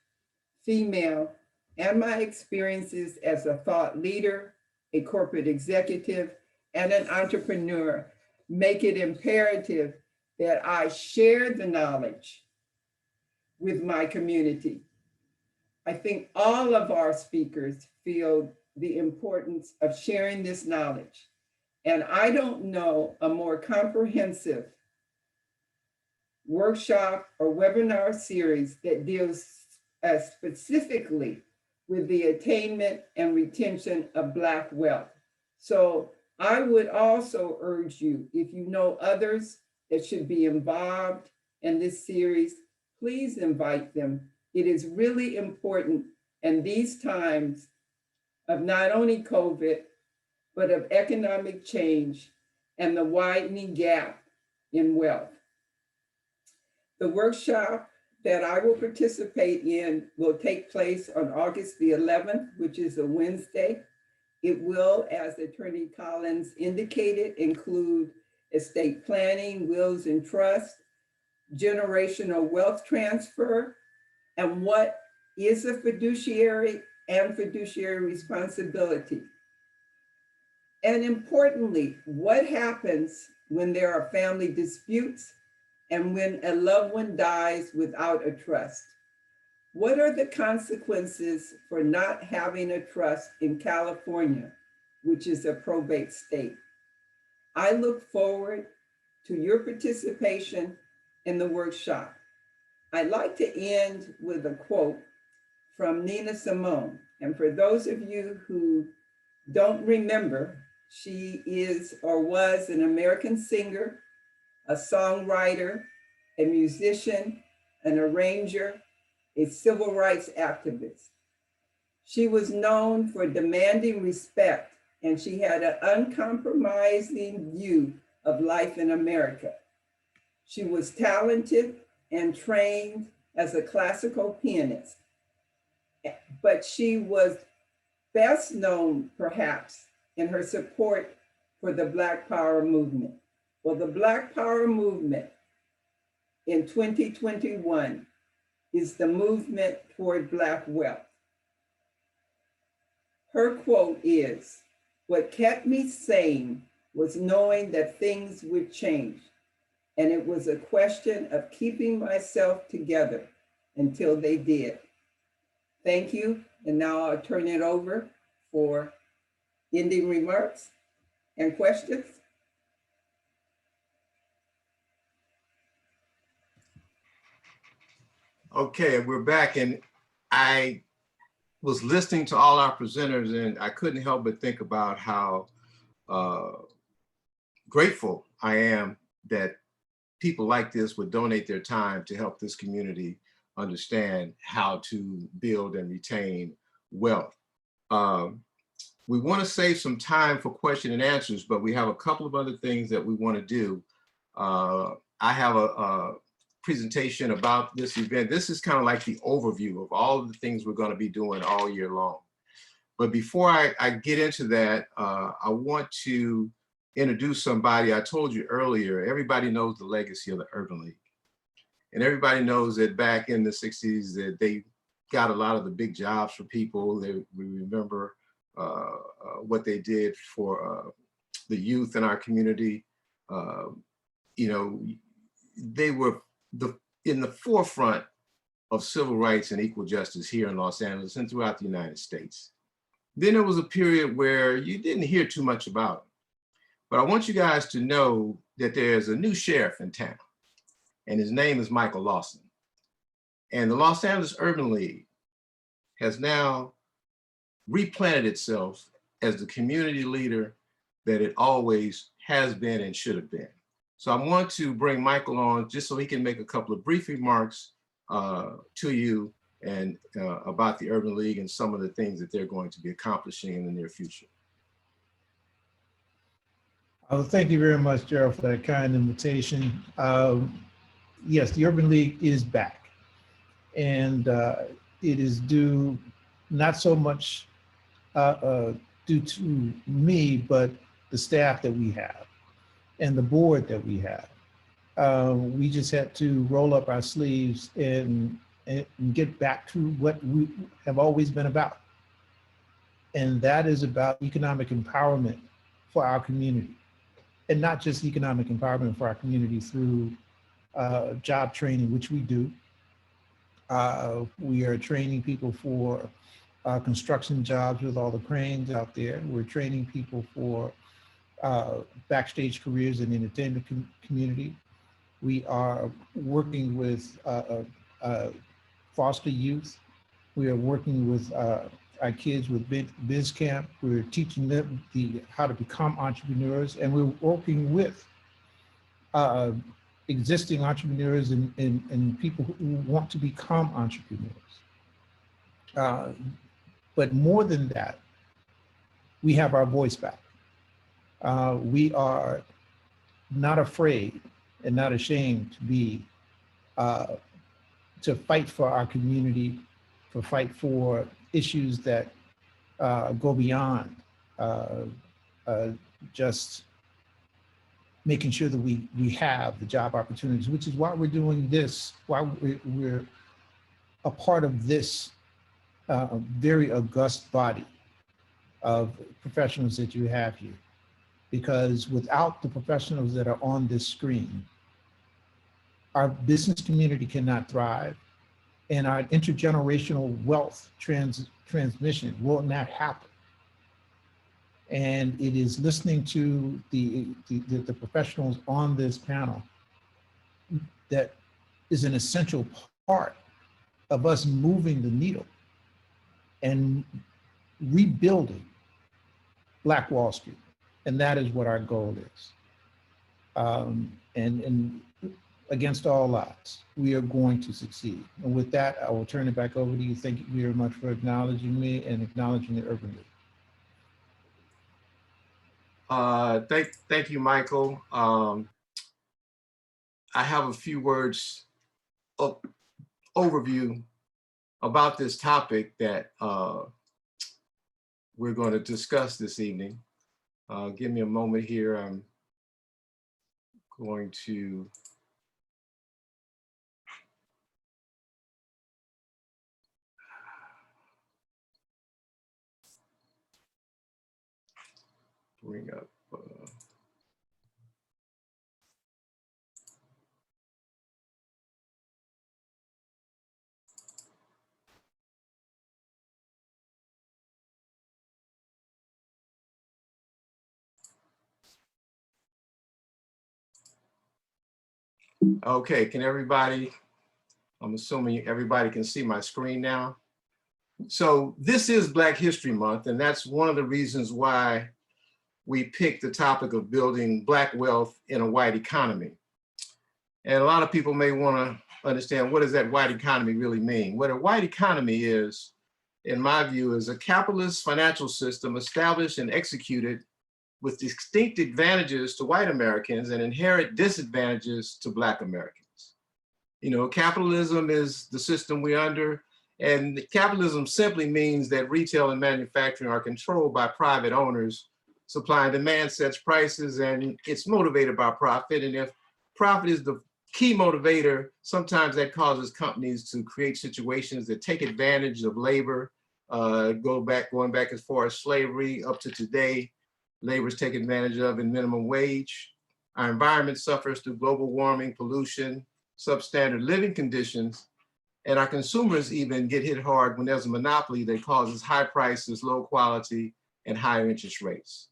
female, and my experiences as a thought leader, a corporate executive, and an entrepreneur make it imperative that I share the knowledge with my community. I think all of our speakers feel the importance of sharing this knowledge. And I don't know a more comprehensive workshop or webinar series that deals specifically with the attainment and retention of Black wealth. So I would also urge you, if you know others that should be involved in this series, please invite them. It is really important in these times of not only COVID, but of economic change and the widening gap in wealth. The workshop that I will participate in will take place on August the 11th, which is a Wednesday. It will, as Attorney Collins indicated, include estate planning, wills and trust, generational wealth transfer, and what is a fiduciary and fiduciary responsibility. And importantly, what happens when there are family disputes and when a loved one dies without a trust? What are the consequences for not having a trust in California, which is a probate state? I look forward to your participation in the workshop. I'd like to end with a quote from Nina Simone. And for those of you who don't remember, she is or was an American singer, a songwriter, a musician, an arranger, a civil rights activist. She was known for demanding respect, and she had an uncompromising view of life in America. She was talented and trained as a classical pianist, but she was best known perhaps in her support for the Black Power movement. Well, the Black Power movement in 2021 is the movement toward Black wealth. Her quote is, "What kept me sane was knowing that things would change. And it was a question of keeping myself together until they did." Thank you. And now I'll turn it over for ending remarks and questions. Okay, we're back, and I was listening to all our presenters, and I couldn't help but think about how grateful I am that people like this would donate their time to help this community understand how to build and retain wealth. We want to save some time for question and answers, but we have a couple of other things that we want to do. I have a presentation about this event. This is kind of like the overview of all of the things we're going to be doing all year long. But before I get into that, I want to introduce somebody. I told you earlier, everybody knows the legacy of the Urban League. And everybody knows that back in the 60s that they got a lot of the big jobs for people. We remember what they did for the youth in our community. You know, they were in the forefront of civil rights and equal justice here in Los Angeles and throughout the United States. Then there was a period where you didn't hear too much about it. But I want you guys to know that there's a new sheriff in town, and his name is Michael Lawson. And the Los Angeles Urban League has now replanted itself as the community leader that it always has been and should have been. So I want to bring Michael on just so he can make a couple of brief remarks to you and about the Urban League and some of the things that they're going to be accomplishing in the near future. Thank you very much, Gerald, for that kind invitation. Yes, the Urban League is back, and it is due not so much due to me, but the staff that we have and the board that we have. We just had to roll up our sleeves and get back to what we have always been about. And that is about economic empowerment for our community. And not just economic empowerment for our community through job training, which we do. We are training people for construction jobs with all the cranes out there. We're training people for backstage careers in the entertainment community. We are working with foster youth. We are working with our kids with Biz Camp. We're teaching them how to become entrepreneurs, and we're working with existing entrepreneurs and people who want to become entrepreneurs. But more than that, we have our voice back. We are not afraid and not ashamed to be, to fight for our community, to fight for issues that go beyond just making sure that we have the job opportunities, which is why we're doing this, why we're a part of this very august body of professionals that you have here. Because without the professionals that are on this screen, our business community cannot thrive, and our intergenerational wealth transmission will not happen. And it is listening to the professionals on this panel that is an essential part of us moving the needle and rebuilding Black Wall Street. And that is what our goal is. And against all odds, we are going to succeed. And with that, I will turn it back over to you. Thank you very much for acknowledging me and acknowledging the Urban League. Thank you, Michael. I have a few words of overview about this topic that we're going to discuss this evening. Give me a moment here. I'm going to bring up okay, can everybody, I'm assuming everybody can see my screen now. So this is Black History Month, and that's one of the reasons why we picked the topic of building Black wealth in a white economy. And a lot of people may want to understand, what does that white economy really mean? What a white economy is, in my view, is a capitalist financial system established and executed with distinct advantages to white Americans and inherent disadvantages to Black Americans. You know, capitalism is the system we're under, and capitalism simply means that retail and manufacturing are controlled by private owners. Supply and demand sets prices, and it's motivated by profit. And if profit is the key motivator, sometimes that causes companies to create situations that take advantage of labor, going back as far as slavery up to today. Labor is taken advantage of in minimum wage. Our environment suffers through global warming, pollution, substandard living conditions, And our consumers even get hit hard when there's a monopoly that causes high prices, low quality, and higher interest rates.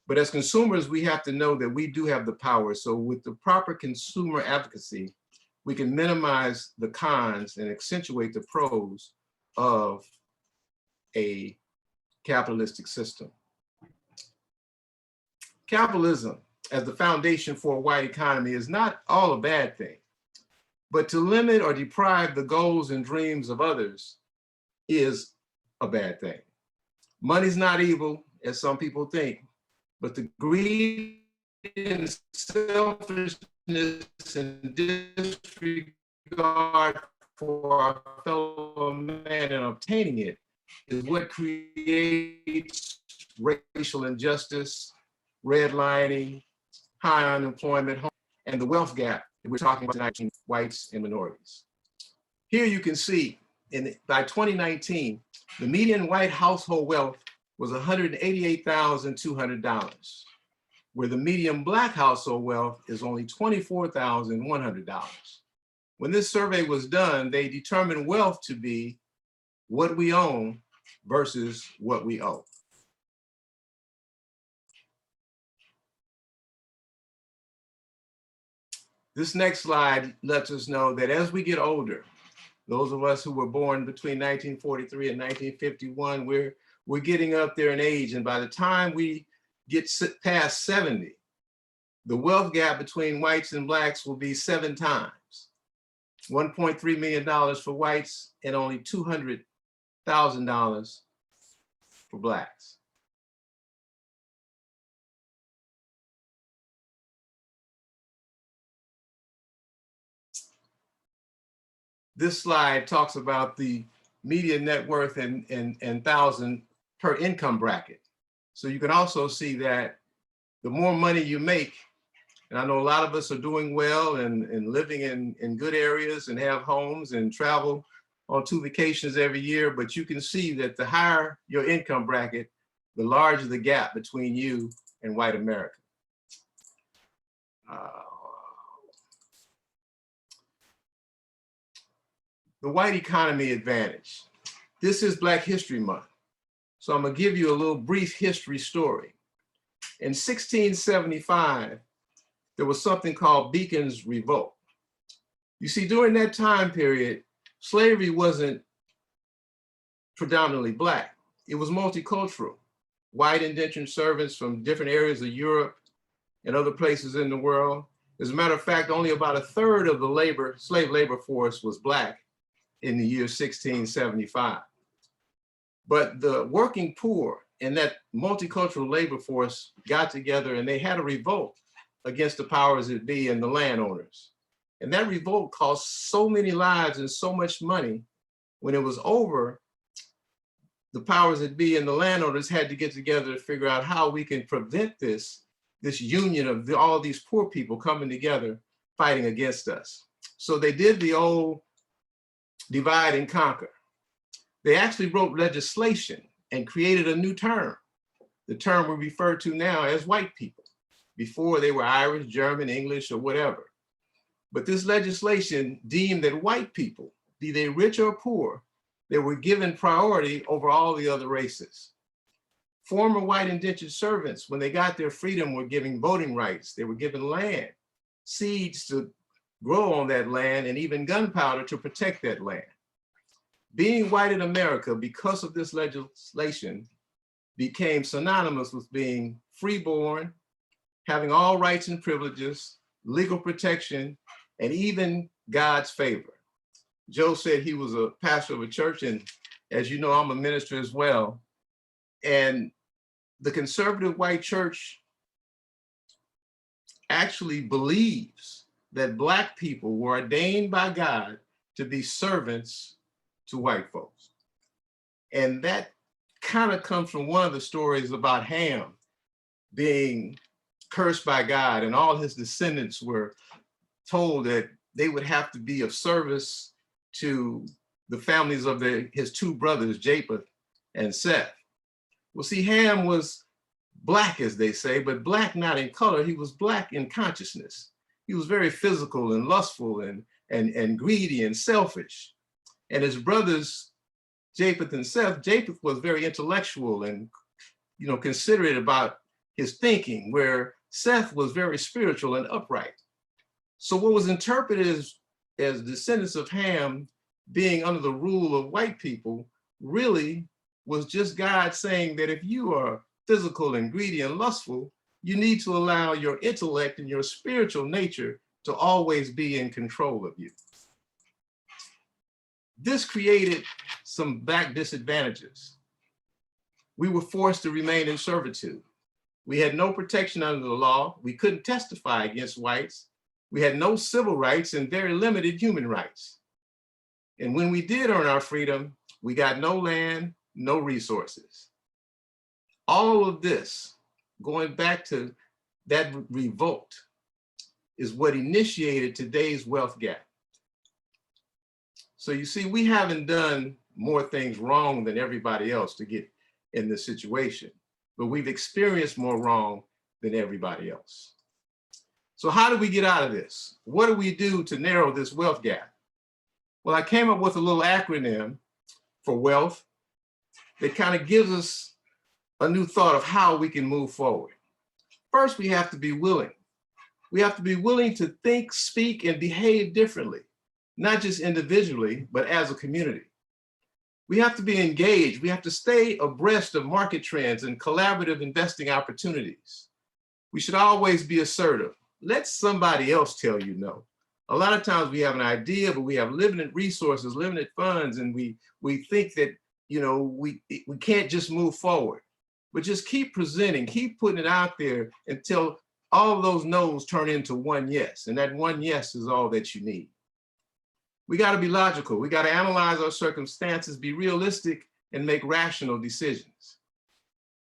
But as consumers, we have to know that we do have the power. So with the proper consumer advocacy, we can minimize the cons and accentuate the pros of a capitalistic system. Capitalism as the foundation for a white economy is not all a bad thing, but to limit or deprive the goals and dreams of others is a bad thing. Money's not evil, as some people think, but the greed and selfishness and disregard for our fellow man and obtaining it is what creates racial injustice, redlining, high unemployment, and the wealth gap that we're talking about tonight between whites and minorities. Here you can see by 2019, the median white household wealth was $188,200, where the median Black household wealth is only $24,100. When this survey was done, they determined wealth to be what we own versus what we owe. This next slide lets us know that as we get older, those of us who were born between 1943 and 1951, we're getting up there in age. And by the time we get past 70, the wealth gap between whites and Blacks will be 7 times. $1.3 million for whites and only $200,000 for Blacks. This slide talks about the median net worth and thousand per income bracket. So you can also see that the more money you make, and I know a lot of us are doing well and living in good areas and have homes and travel on 2 vacations every year, but you can see that the higher your income bracket, the larger the gap between you and white America. The white economy advantage. This is Black History Month. So I'm gonna give you a little brief history story. In 1675, there was something called Beacon's Revolt. You see, during that time period, slavery wasn't predominantly Black. It was multicultural. White indentured servants from different areas of Europe and other places in the world. As a matter of fact, only about 1/3 of the slave labor force was Black in the year 1675. But the working poor and that multicultural labor force got together and they had a revolt against the powers that be and the landowners. And that revolt cost so many lives and so much money. When it was over, the powers that be and the landowners had to get together to figure out how we can prevent this union of all these poor people coming together, fighting against us. So they did the old divide and conquer. They actually wrote legislation and created a new term, the term we refer to now as white people. Before they were Irish, German, English, or whatever. But this legislation deemed that white people, be they rich or poor, they were given priority over all the other races. Former white indentured servants, when they got their freedom, were given voting rights. They were given land, seeds to grow on that land, and even gunpowder to protect that land. Being white in America, because of this legislation, became synonymous with being freeborn, having all rights and privileges, legal protection, and even God's favor. Joe said he was a pastor of a church, and as you know, I'm a minister as well. And the conservative white church actually believes that Black people were ordained by God to be servants to white folks. And that kind of comes from one of the stories about Ham being cursed by God, and all his descendants were told that they would have to be of service to the families of his 2 brothers, Japheth and Seth. Well, see, Ham was Black, as they say, but Black not in color. He was Black in consciousness. He was very physical and lustful and greedy and selfish. And his brothers, Japheth and Seth, Japheth was very intellectual and, considerate about his thinking, where Seth was very spiritual and upright. So what was interpreted as descendants of Ham being under the rule of white people really was just God saying that if you are physical and greedy and lustful, you need to allow your intellect and your spiritual nature to always be in control of you. This created some back disadvantages. We were forced to remain in servitude. We had no protection under the law. We couldn't testify against whites. We had no civil rights and very limited human rights. And when we did earn our freedom, we got no land, no resources. All of this, going back to that revolt, is what initiated today's wealth gap. So you see, we haven't done more things wrong than everybody else to get in this situation, but we've experienced more wrong than everybody else. So how do we get out of this? What do we do to narrow this wealth gap? Well, I came up with a little acronym for wealth that kind of gives us a new thought of how we can move forward. First, we have to be willing. We have to be willing to think, speak, and behave differently, not just individually, but as a community. We have to be engaged. We have to stay abreast of market trends and collaborative investing opportunities. We should always be assertive. Let somebody else tell you no. A lot of times we have an idea, but we have limited resources, limited funds, and we think that we can't just move forward. But just keep presenting, keep putting it out there until all of those no's turn into one yes. And that one yes is all that you need. We got to be logical. We got to analyze our circumstances, be realistic, and make rational decisions.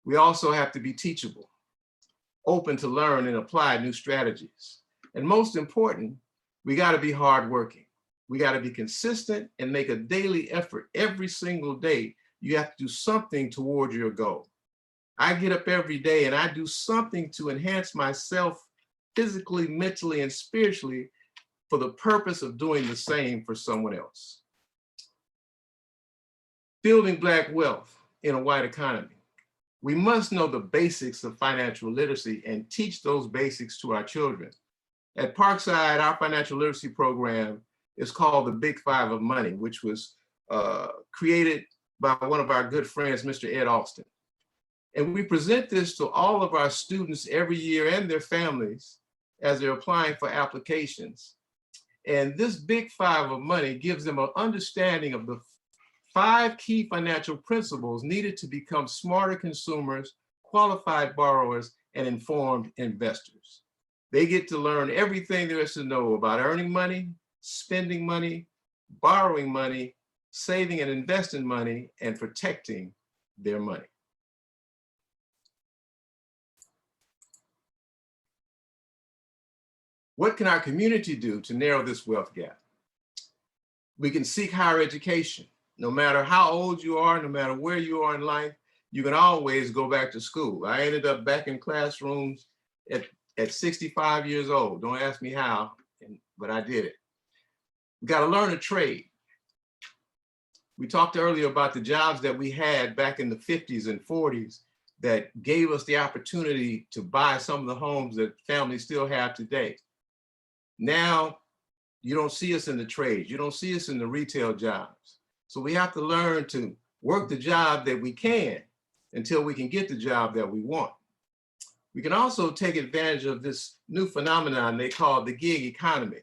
We also have to be teachable, open to learn and apply new strategies. And most important, we got to be hardworking. We got to be consistent and make a daily effort. Every single day, you have to do something toward your goal. I get up every day and I do something to enhance myself physically, mentally, and spiritually for the purpose of doing the same for someone else. Building Black wealth in a white economy. We must know the basics of financial literacy and teach those basics to our children. At Parkside, our financial literacy program is called the Big Five of Money, which was created by one of our good friends, Mr. Ed Alston. And we present this to all of our students every year and their families as they're applying for applications. And this Big Five of Money gives them an understanding of the 5 key financial principles needed to become smarter consumers, qualified borrowers, and informed investors. They get to learn everything there is to know about earning money, spending money, borrowing money, saving and investing money, and protecting their money. What can our community do to narrow this wealth gap? We can seek higher education. No matter how old you are, no matter where you are in life, you can always go back to school. I ended up back in classrooms at 65 years old. Don't ask me how, but I did it. We got to learn a trade. We talked earlier about the jobs that we had back in the 50s and 40s that gave us the opportunity to buy some of the homes that families still have today. Now, you don't see us in the trades. You don't see us in the retail jobs. So we have to learn to work the job that we can until we can get the job that we want. We can also take advantage of this new phenomenon they call the gig economy.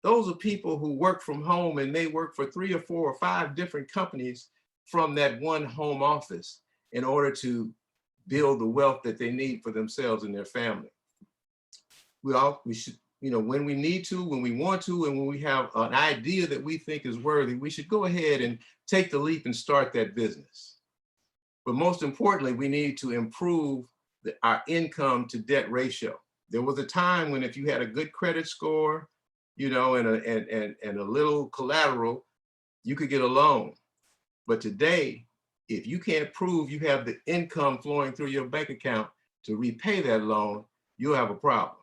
Those are people who work from home and they work for 3 or 4 or 5 different companies from that one home office in order to build the wealth that they need for themselves and their family. We should, when we need to, when we want to, and when we have an idea that we think is worthy, we should go ahead and take the leap and start that business. But most importantly, we need to improve our income to debt ratio. There was a time when if you had a good credit score, and a little collateral, you could get a loan. But today, if you can't prove you have the income flowing through your bank account to repay that loan, you'll have a problem.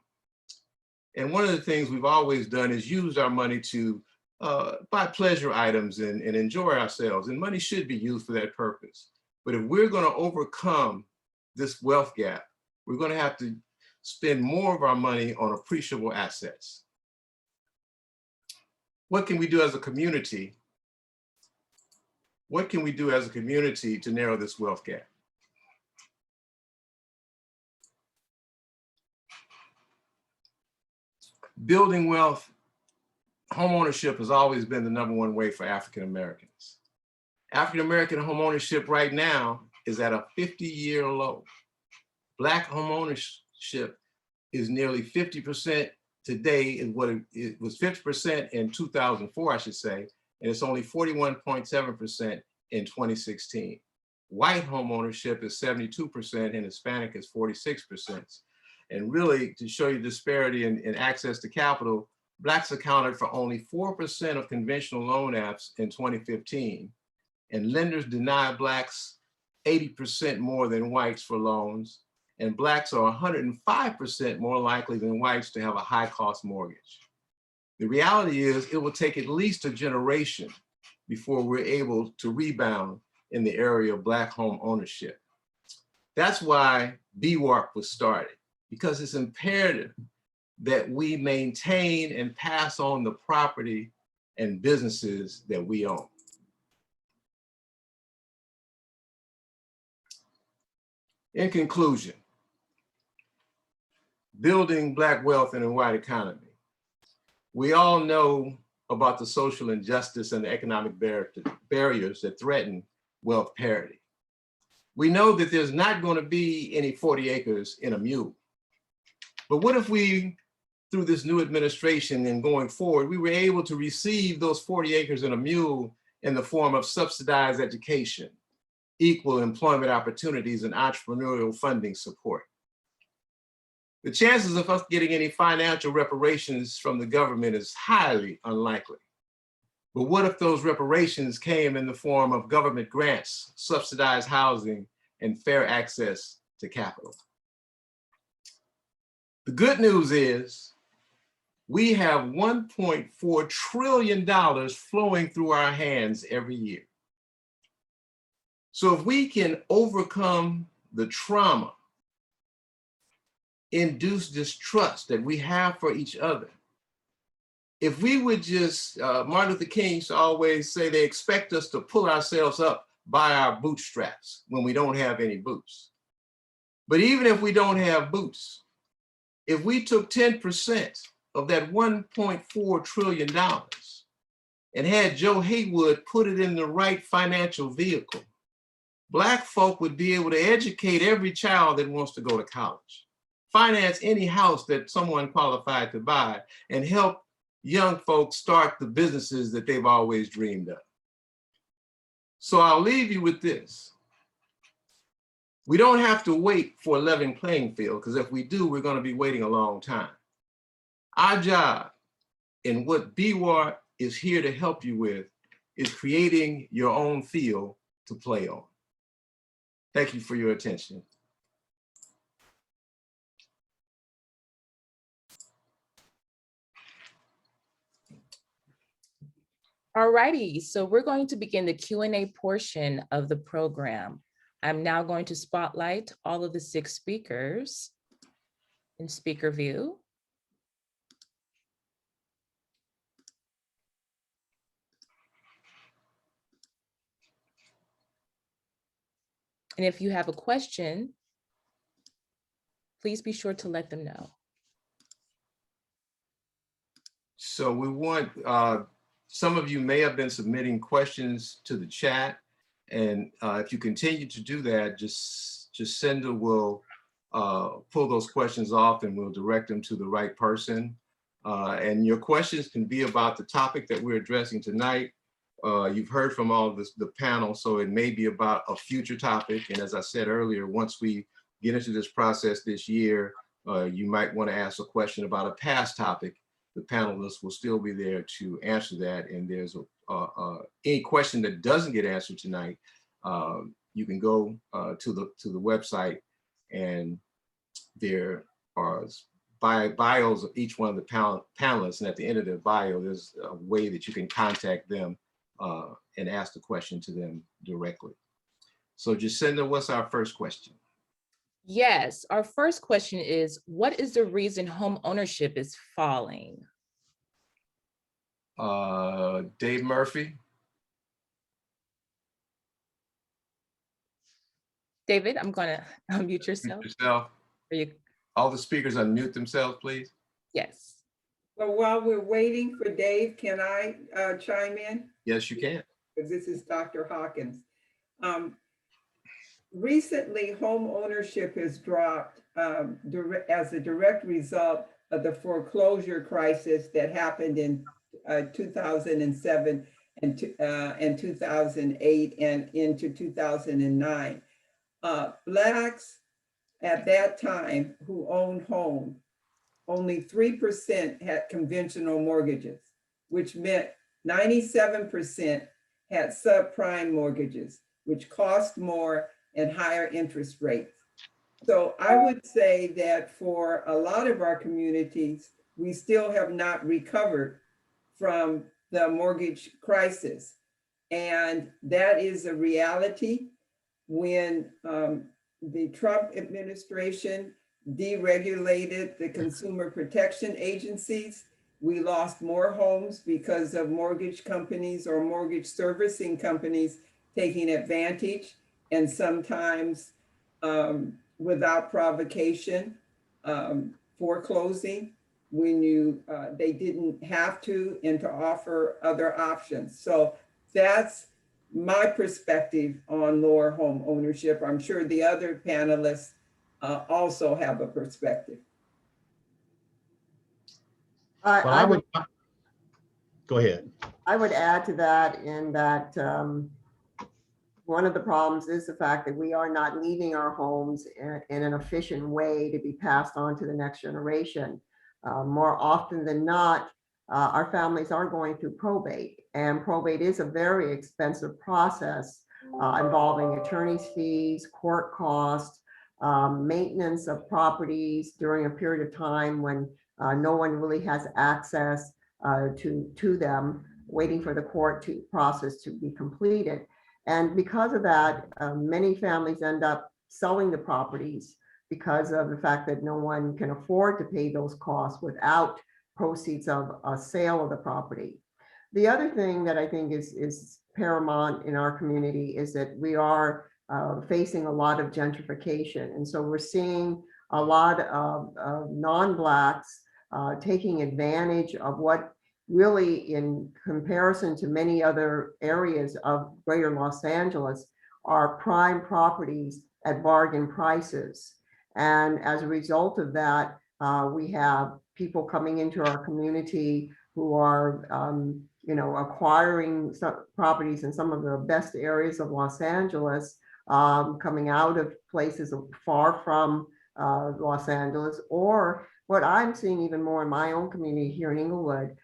And one of the things we've always done is used our money to buy pleasure items and enjoy ourselves. And money should be used for that purpose. But if we're going to overcome this wealth gap, we're going to have to spend more of our money on appreciable assets. What can we do as a community? What can we do as a community to narrow this wealth gap? Building wealth, homeownership has always been the #1 way for African Americans. African American homeownership right now is at a 50-year low. Black homeownership is nearly 50% today, is what it was 50% in 2004, I should say, and it's only 41.7% in 2016. White homeownership is 72% and Hispanic is 46%. And really, to show you disparity in access to capital, Blacks accounted for only 4% of conventional loan apps in 2015, and lenders deny Blacks 80% more than whites for loans, and Blacks are 105% more likely than whites to have a high-cost mortgage. The reality is it will take at least a generation before we're able to rebound in the area of Black home ownership. That's why BWARP was started, because it's imperative that we maintain and pass on the property and businesses that we own. In conclusion, building Black wealth in a white economy. We all know about the social injustice and the economic barriers that threaten wealth parity. We know that there's not going to be any 40 acres in a mule. But what if we, through this new administration and going forward, we were able to receive those 40 acres in a mule in the form of subsidized education, equal employment opportunities, and entrepreneurial funding support? The chances of us getting any financial reparations from the government is highly unlikely. But what if those reparations came in the form of government grants, subsidized housing, and fair access to capital? The good news is we have $1.4 trillion flowing through our hands every year. So if we can overcome the trauma, induced distrust that we have for each other, if we would just, Martin Luther King used to always say they expect us to pull ourselves up by our bootstraps when we don't have any boots. But even if we don't have boots, if we took 10% of that $1.4 trillion and had Joe Haywood put it in the right financial vehicle, Black folk would be able to educate every child that wants to go to college, finance any house that someone qualified to buy, and help young folks start the businesses that they've always dreamed of. So I'll leave you with this. We don't have to wait for a level playing field, because if we do, we're going to be waiting a long time. Our job, and what BWARP is here to help you with, is creating your own field to play on. Thank you for your attention. All righty, so we're going to begin the Q&A portion of the program. I'm now going to spotlight all of the 6 speakers in speaker view. And if you have a question, please be sure to let them know. So we want, some of you may have been submitting questions to the chat. And if you continue to do that, just Jacinda will pull those questions off and we'll direct them to the right person. And your questions can be about the topic that we're addressing tonight. You've heard from all of the panel, so it may be about a future topic. And as I said earlier, once we get into this process this year, you might want to ask a question about a past topic. The panelists will still be there to answer that. And there's any question that doesn't get answered tonight, you can go to the website, and there are bios of each one of the panelists, and at the end of their bio, there's a way that you can contact them and ask the question to them directly. So Jacinda, what's our first question? Yes, our first question is, what is the reason home ownership is falling? Dave Murphy. David, I'm gonna unmute yourself. Yourself. Are you? All the speakers unmute themselves, please. Yes. So while we're waiting for Dave, can I chime in? Yes, you can. Because this is Dr. Hawkins. Recently, home ownership has dropped as a direct result of the foreclosure crisis that happened in 2007 and 2008 and into 2009. Blacks at that time who owned homes, only 3% had conventional mortgages, which meant 97% had subprime mortgages, which cost more and higher interest rates. So I would say that for a lot of our communities, we still have not recovered from the mortgage crisis. And that is a reality. When the Trump administration deregulated the consumer protection agencies, we lost more homes because of mortgage companies or mortgage servicing companies taking advantage, and sometimes without provocation, foreclosing when they didn't have to, and to offer other options. So that's my perspective on lower home ownership. I'm sure the other panelists also have a perspective. Well, go ahead. I would add to that in that one of the problems is the fact that we are not leaving our homes in an efficient way to be passed on to the next generation. More often than not, our families are going through probate, and probate is a very expensive process involving attorney's fees, court costs, maintenance of properties during a period of time when no one really has access to them, waiting for the court process to be completed. And because of that, many families end up selling the properties because of the fact that no one can afford to pay those costs without proceeds of a sale of the property. The other thing that I think is paramount in our community is that we are facing a lot of gentrification. And so we're seeing a lot of non-Blacks taking advantage of what really, in comparison to many other areas of greater Los Angeles, are prime properties at bargain prices. And as a result of that, we have people coming into our community who are acquiring some properties in some of the best areas of Los Angeles, coming out of places far from Los Angeles. Or what I'm seeing even more in my own community here in Inglewood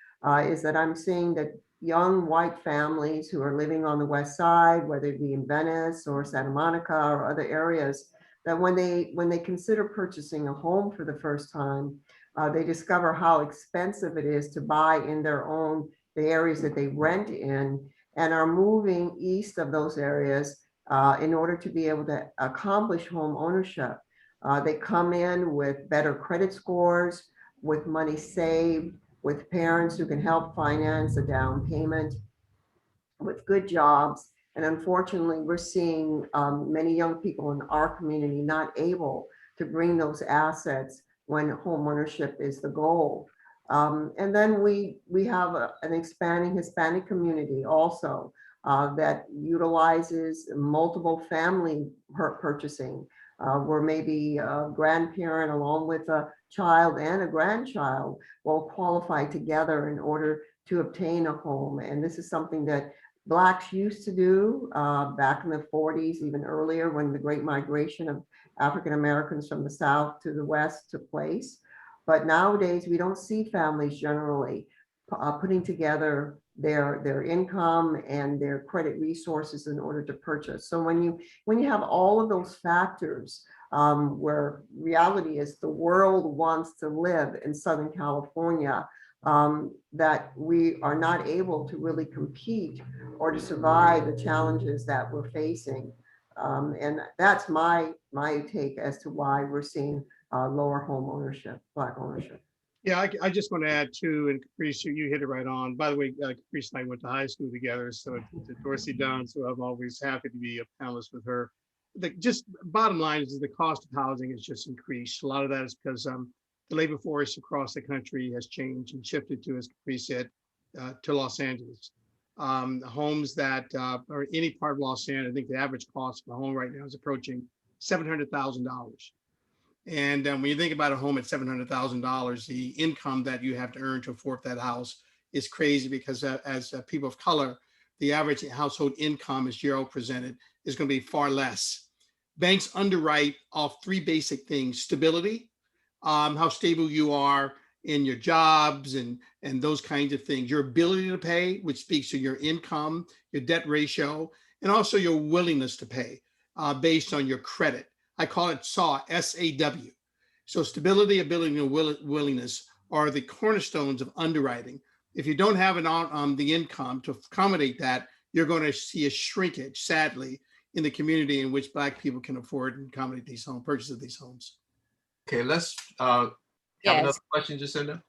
is that I'm seeing that young white families who are living on the West Side, whether it be in Venice or Santa Monica or other areas, that when they consider purchasing a home for the first time, they discover how expensive it is to buy in the areas that they rent in, and are moving east of those areas in order to be able to accomplish home ownership. They come in with better credit scores, with money saved, with parents who can help finance a down payment, with good jobs. And unfortunately, we're seeing many young people in our community not able to bring those assets when home ownership is the goal. And then we have an expanding Hispanic community also that utilizes multiple family purchasing, where maybe a grandparent along with a child and a grandchild will qualify together in order to obtain a home. And this is something that Blacks used to do back in the 40s, even earlier, when the Great Migration of African Americans from the South to the West took place. But nowadays, we don't see families generally putting together their income and their credit resources in order to purchase. So when you have all of those factors where reality is the world wants to live in Southern California, that we are not able to really compete or to survive the challenges that we're facing. And that's my take as to why we're seeing lower home ownership, Black ownership. Yeah, I just want to add too, and Caprice, you hit it right on. By the way, Caprice and I went to high school together, so to Dorsey Dunn, so I'm always happy to be a panelist with her. Just bottom line is the cost of housing has just increased. A lot of that is because the labor force across the country has changed and shifted to, as Caprice said, to Los Angeles. Homes that are any part of Los Angeles, I think the average cost of a home right now is approaching $700,000. And when you think about a home at $700,000, the income that you have to earn to afford that house is crazy, because as people of color, the average household income, as Gerald presented, is going to be far less. Banks underwrite off three basic things: stability, how stable you are in your jobs and those kinds of things, your ability to pay, which speaks to your income, your debt ratio, and also your willingness to pay based on your credit. I call it SAW, S-A-W. So stability, ability, and willingness are the cornerstones of underwriting. If you don't have the income to accommodate that, you're going to see a shrinkage, sadly, in the community in which Black people can afford and accommodate these homes, purchase of these homes. Okay, let's have another question, Jacinda.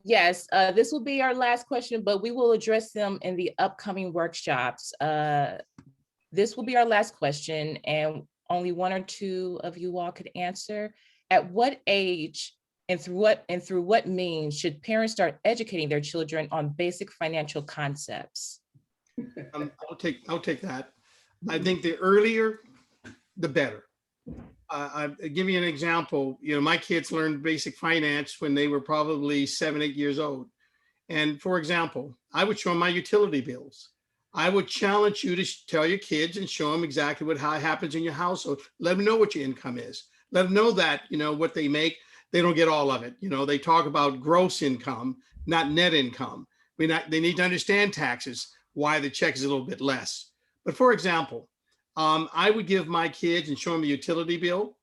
Yes, this will be our last question, but we will address them in the upcoming workshops. This will be our last question, and only one or two of you all could answer. At what age and through what means should parents start educating their children on basic financial concepts? I'll take that. I think the earlier, the better. I'll give you an example. You know, my kids learned basic finance when they were probably 7, 8 years old. And for example, I would show them my utility bills. I would challenge you to tell your kids and show them exactly how it happens in your household. Let them know what your income is. Let them know that, you know, what they make, they don't get all of it. You know, they talk about gross income, not net income. They need to understand taxes, why the check is a little bit less. But for example, I would give my kids and show them a utility bill.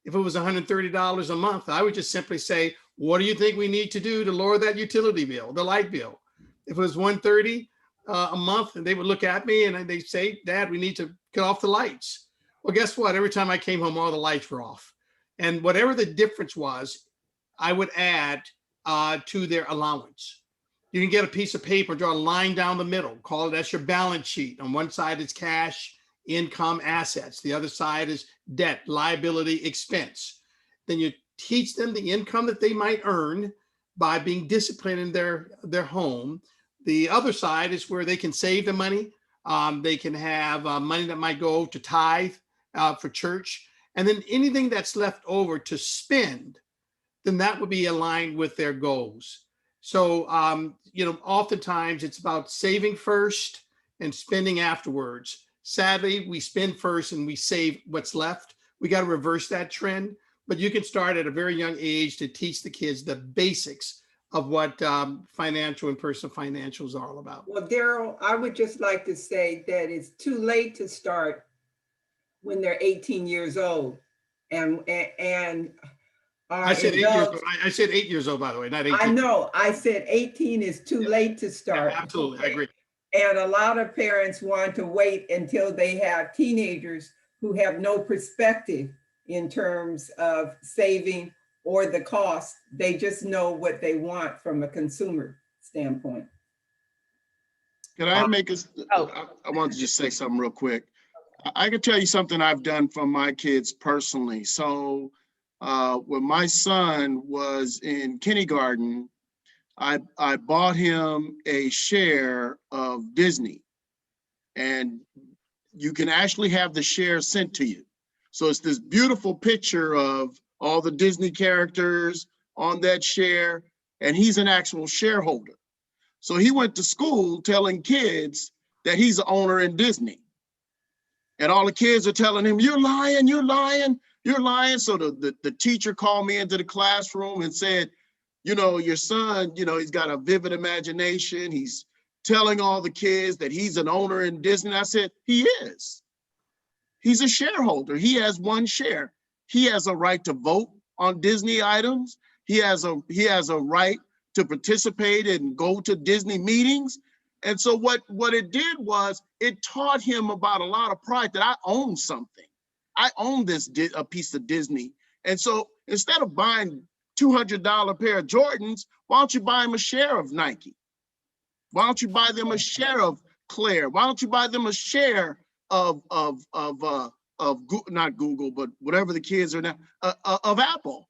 If it was $130 a month, I would just simply say, what do you think we need to do to lower that utility bill, the light bill? If it was $130 a month, and they would look at me and they'd say, Dad, we need to cut off the lights. Well, guess what? Every time I came home, all the lights were off. And whatever the difference was, I would add to their allowance. You can get a piece of paper, draw a line down the middle, call it, that's your balance sheet. On one side is cash, income, assets. The other side is debt, liability, expense. Then you teach them the income that they might earn by being disciplined in their home. The other side is where they can save the money. They can have money that might go to tithe for church. And then anything that's left over to spend, then that would be aligned with their goals. So, you know, oftentimes it's about saving first and spending afterwards. Sadly, we spend first and we save what's left. We got to reverse that trend, but you can start at a very young age to teach the kids the basics of what financial and personal financials are all about. Well, Daryl, I would just like to say that it's too late to start when they're 18 years old. And I said 8 years old. I said 8 years old, by the way, not 18. I know, I said 18 is too late to start. Yeah, absolutely, I agree. And a lot of parents want to wait until they have teenagers who have no perspective in terms of saving or the cost. They just know what they want from a consumer standpoint. Can I make a, I want to just say something real quick. I can tell you something I've done for my kids personally. So when my son was in kindergarten, I bought him a share of Disney, and you can actually have the share sent to you. So it's this beautiful picture of all the Disney characters on that share, and he's an actual shareholder. So he went to school telling kids that he's the owner in Disney. And all the kids are telling him, you're lying, you're lying, you're lying. So the teacher called me into the classroom and said, you know, your son, you know, he's got a vivid imagination. He's telling all the kids that he's an owner in Disney. I said, he is. He's a shareholder. He has one share. he has a right to vote on Disney items. He has a right to participate and go to Disney meetings. And so what it did was it taught him about a lot of pride that I own something. I own a piece of Disney. And so instead of buying $200 pair of Jordans, why don't you buy him a share of Nike? Why don't you buy them a share of Claire? Why don't you buy them a share of not Google, but whatever the kids are now, of Apple?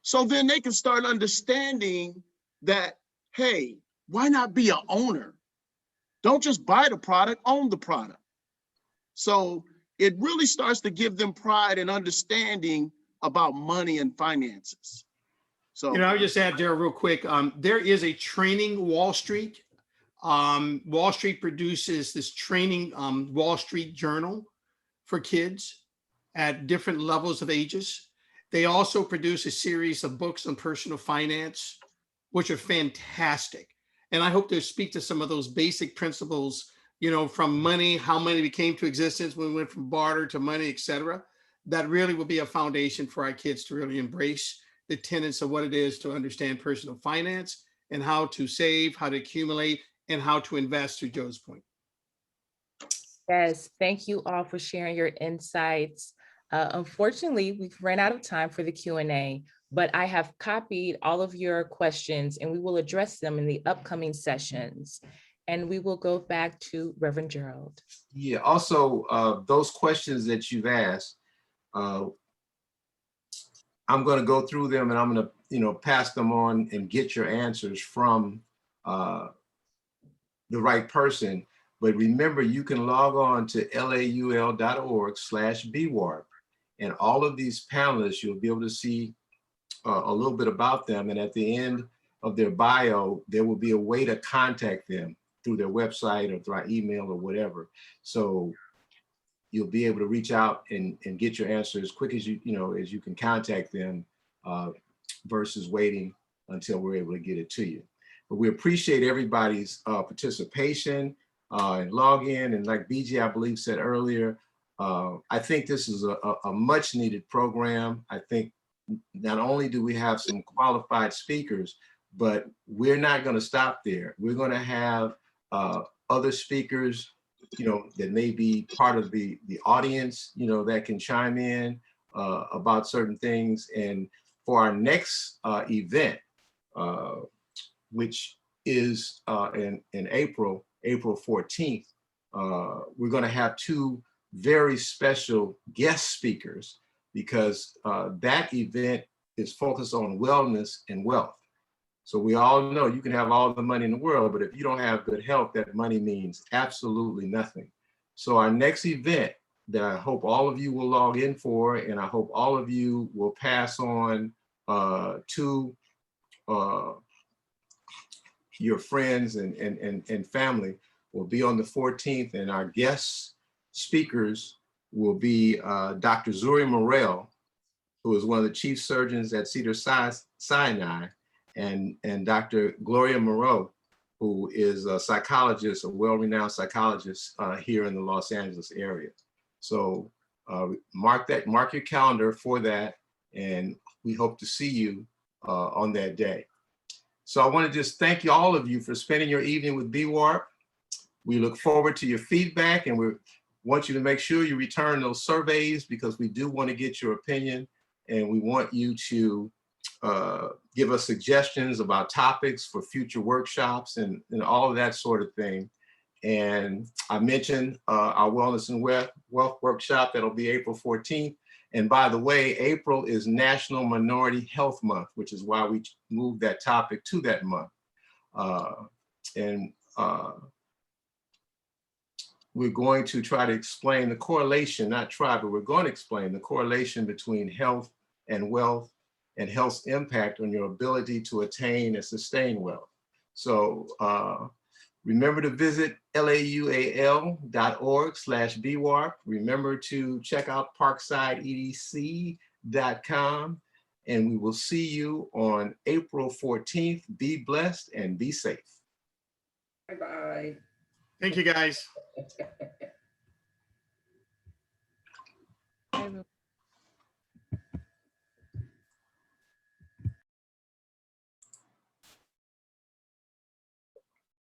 So then they can start understanding that, hey, why not be an owner? Don't just buy the product, own the product. So it really starts to give them pride and understanding about money and finances. So, I would just add there real quick, there is a training Wall Street. Wall Street produces this training Wall Street Journal for kids at different levels of ages. They also produce a series of books on personal finance, which are fantastic. And I hope to speak to some of those basic principles, from money, how money became to existence when we went from barter to money, et cetera. That really will be a foundation for our kids to really embrace the tenets of what it is to understand personal finance and how to save, how to accumulate, and how to invest, to Joe's point. Yes, thank you all for sharing your insights. Unfortunately, we've run out of time for the Q&A, but I have copied all of your questions and we will address them in the upcoming sessions. And we will go back to Reverend Gerald. Yeah, also, those questions that you've asked, I'm going to go through them and I'm going to, pass them on and get your answers from the right person. But remember, you can log on to laul.org/BWARP. And all of these panelists, you'll be able to see a little bit about them. And at the end of their bio, there will be a way to contact them through their website or through our email or whatever. So you'll be able to reach out and get your answer as quick as as you can contact them versus waiting until we're able to get it to you. But we appreciate everybody's participation and log in. And like BJ, I believe, said earlier, I think this is a much needed program. I think not only do we have some qualified speakers, but we're not going to stop there. We're going to have other speakers, that may be part of the audience, that can chime in about certain things. And for our next event, which is in April 14th, we're going to have two very special guest speakers because that event is focused on wellness and wealth. So we all know you can have all the money in the world, but if you don't have good health, that money means absolutely nothing. So our next event that I hope all of you will log in for, and I hope all of you will pass on to your friends and family, will be on the 14th. And our guest speakers will be Dr. Zuri Morel, who is one of the chief surgeons at Cedars-Sinai, and Dr. Gloria Moreau, who is a psychologist, a well-renowned psychologist here in the Los Angeles area. So mark your calendar for that, and we hope to see you on that day. So I want to just thank all of you for spending your evening with BWARP. We look forward to your feedback, and we want you to make sure you return those surveys because we do want to get your opinion, and we want you to give us suggestions about topics for future workshops and all of that sort of thing. And I mentioned our Wellness and Wealth Workshop that'll be April 14th. And by the way, April is National Minority Health Month, which is why we moved that topic to that month. We're going to try to explain the correlation, not try, but we're going to explain the correlation between health and wealth and health's impact on your ability to attain and sustain wealth. So remember to visit laul.org/BWARP. Remember to check out parksideedc.com, and we will see you on April 14th. Be blessed and be safe. Bye-bye. Thank you, guys.